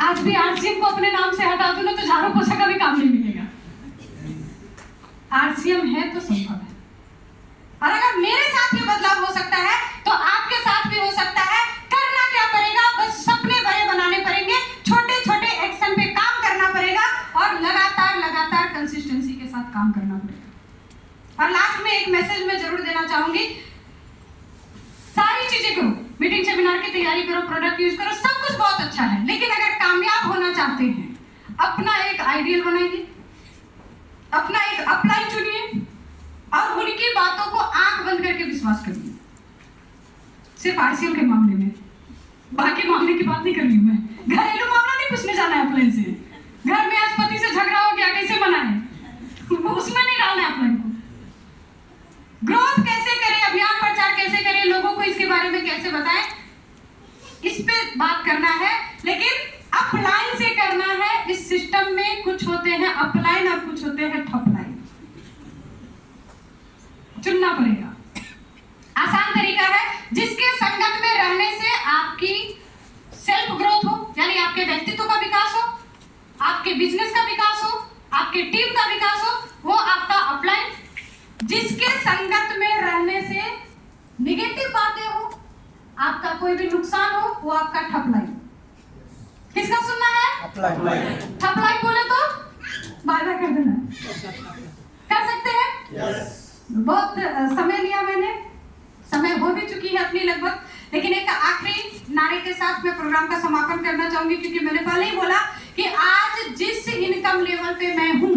आज भी आरसीएम को अपने नाम से हटा दूं ना तो झाड़ू पोछा का भी काम नहीं मिलेगा। आरसीएम है तो संभव है, और अगर मेरे साथ ये बदलाव हो सकता है तो आपके साथ भी हो सकता है। करना क्या पड़ेगा? बस सपने बड़े बनाने पड़ेंगे, छोटे छोटे एक्शन पे काम करना पड़ेगा और लगातार कंसिस्टेंसी के साथ काम करना पड़ेगा। और लास्ट में एक मैसेज मैं जरूर देना चाहूंगी, सारी चीजें करो, मीटिंग सेमिनार की तैयारी करो, प्रोडक्ट यूज करो, सब कुछ बहुत अच्छा है, लेकिन अगर कामयाब होना चाहते हैं, अपना एक आइडियल बनाइए, अपना एक अपलाइन चुनिए और उनकी बातों को आंख बंद करके विश्वास करिए। सिर्फ आरसीएम के मामले में, बाकी मामले की बात नहीं कर रही हूं मैं। घरेलू मामला नहीं पूछने जाना है अपलाइन से। घर में आज पति से झगड़ा हो गया, कैसे मनाएं, उसमें नहीं डालना है अपलाइन को। ग्रोथ कैसे करें, अभियान प्रचार कैसे करें, लोगों को इसके बारे में कैसे बताएं, इस पे बात करना है, लेकिन अपलाइन से करना है। इस सिस्टम में कुछ होते हैं अपलाइन और कुछ होते हैं ठपलाइन, चुनना पड़ेगा। आसान तरीका है, जिसके संगत में रहने से आपकी सेल्फ ग्रोथ हो, यानी आपके व्यक्तित्व का विकास हो, आपके बिजनेस का विकास हो, आपके टीम का विकास हो, वो आपका अपलाइन। जिसके संगत में रहने से निगेटिव बातें हो, आपका कोई भी नुकसान हो, वो आपका ठपलाइन। किसका सुनना है? ठपलाइन बोले तो बाय बाय कर देना। कर सकते हैं? Yes. बहुत समय लिया मैंने, समय हो भी चुकी है अपनी लगभग, लेकिन एक आखिरी नारे के साथ मैं प्रोग्राम का समापन करना चाहूंगी, क्योंकि मैंने पहले ही बोला कि आज जिस इनकम लेवल पे मैं हूं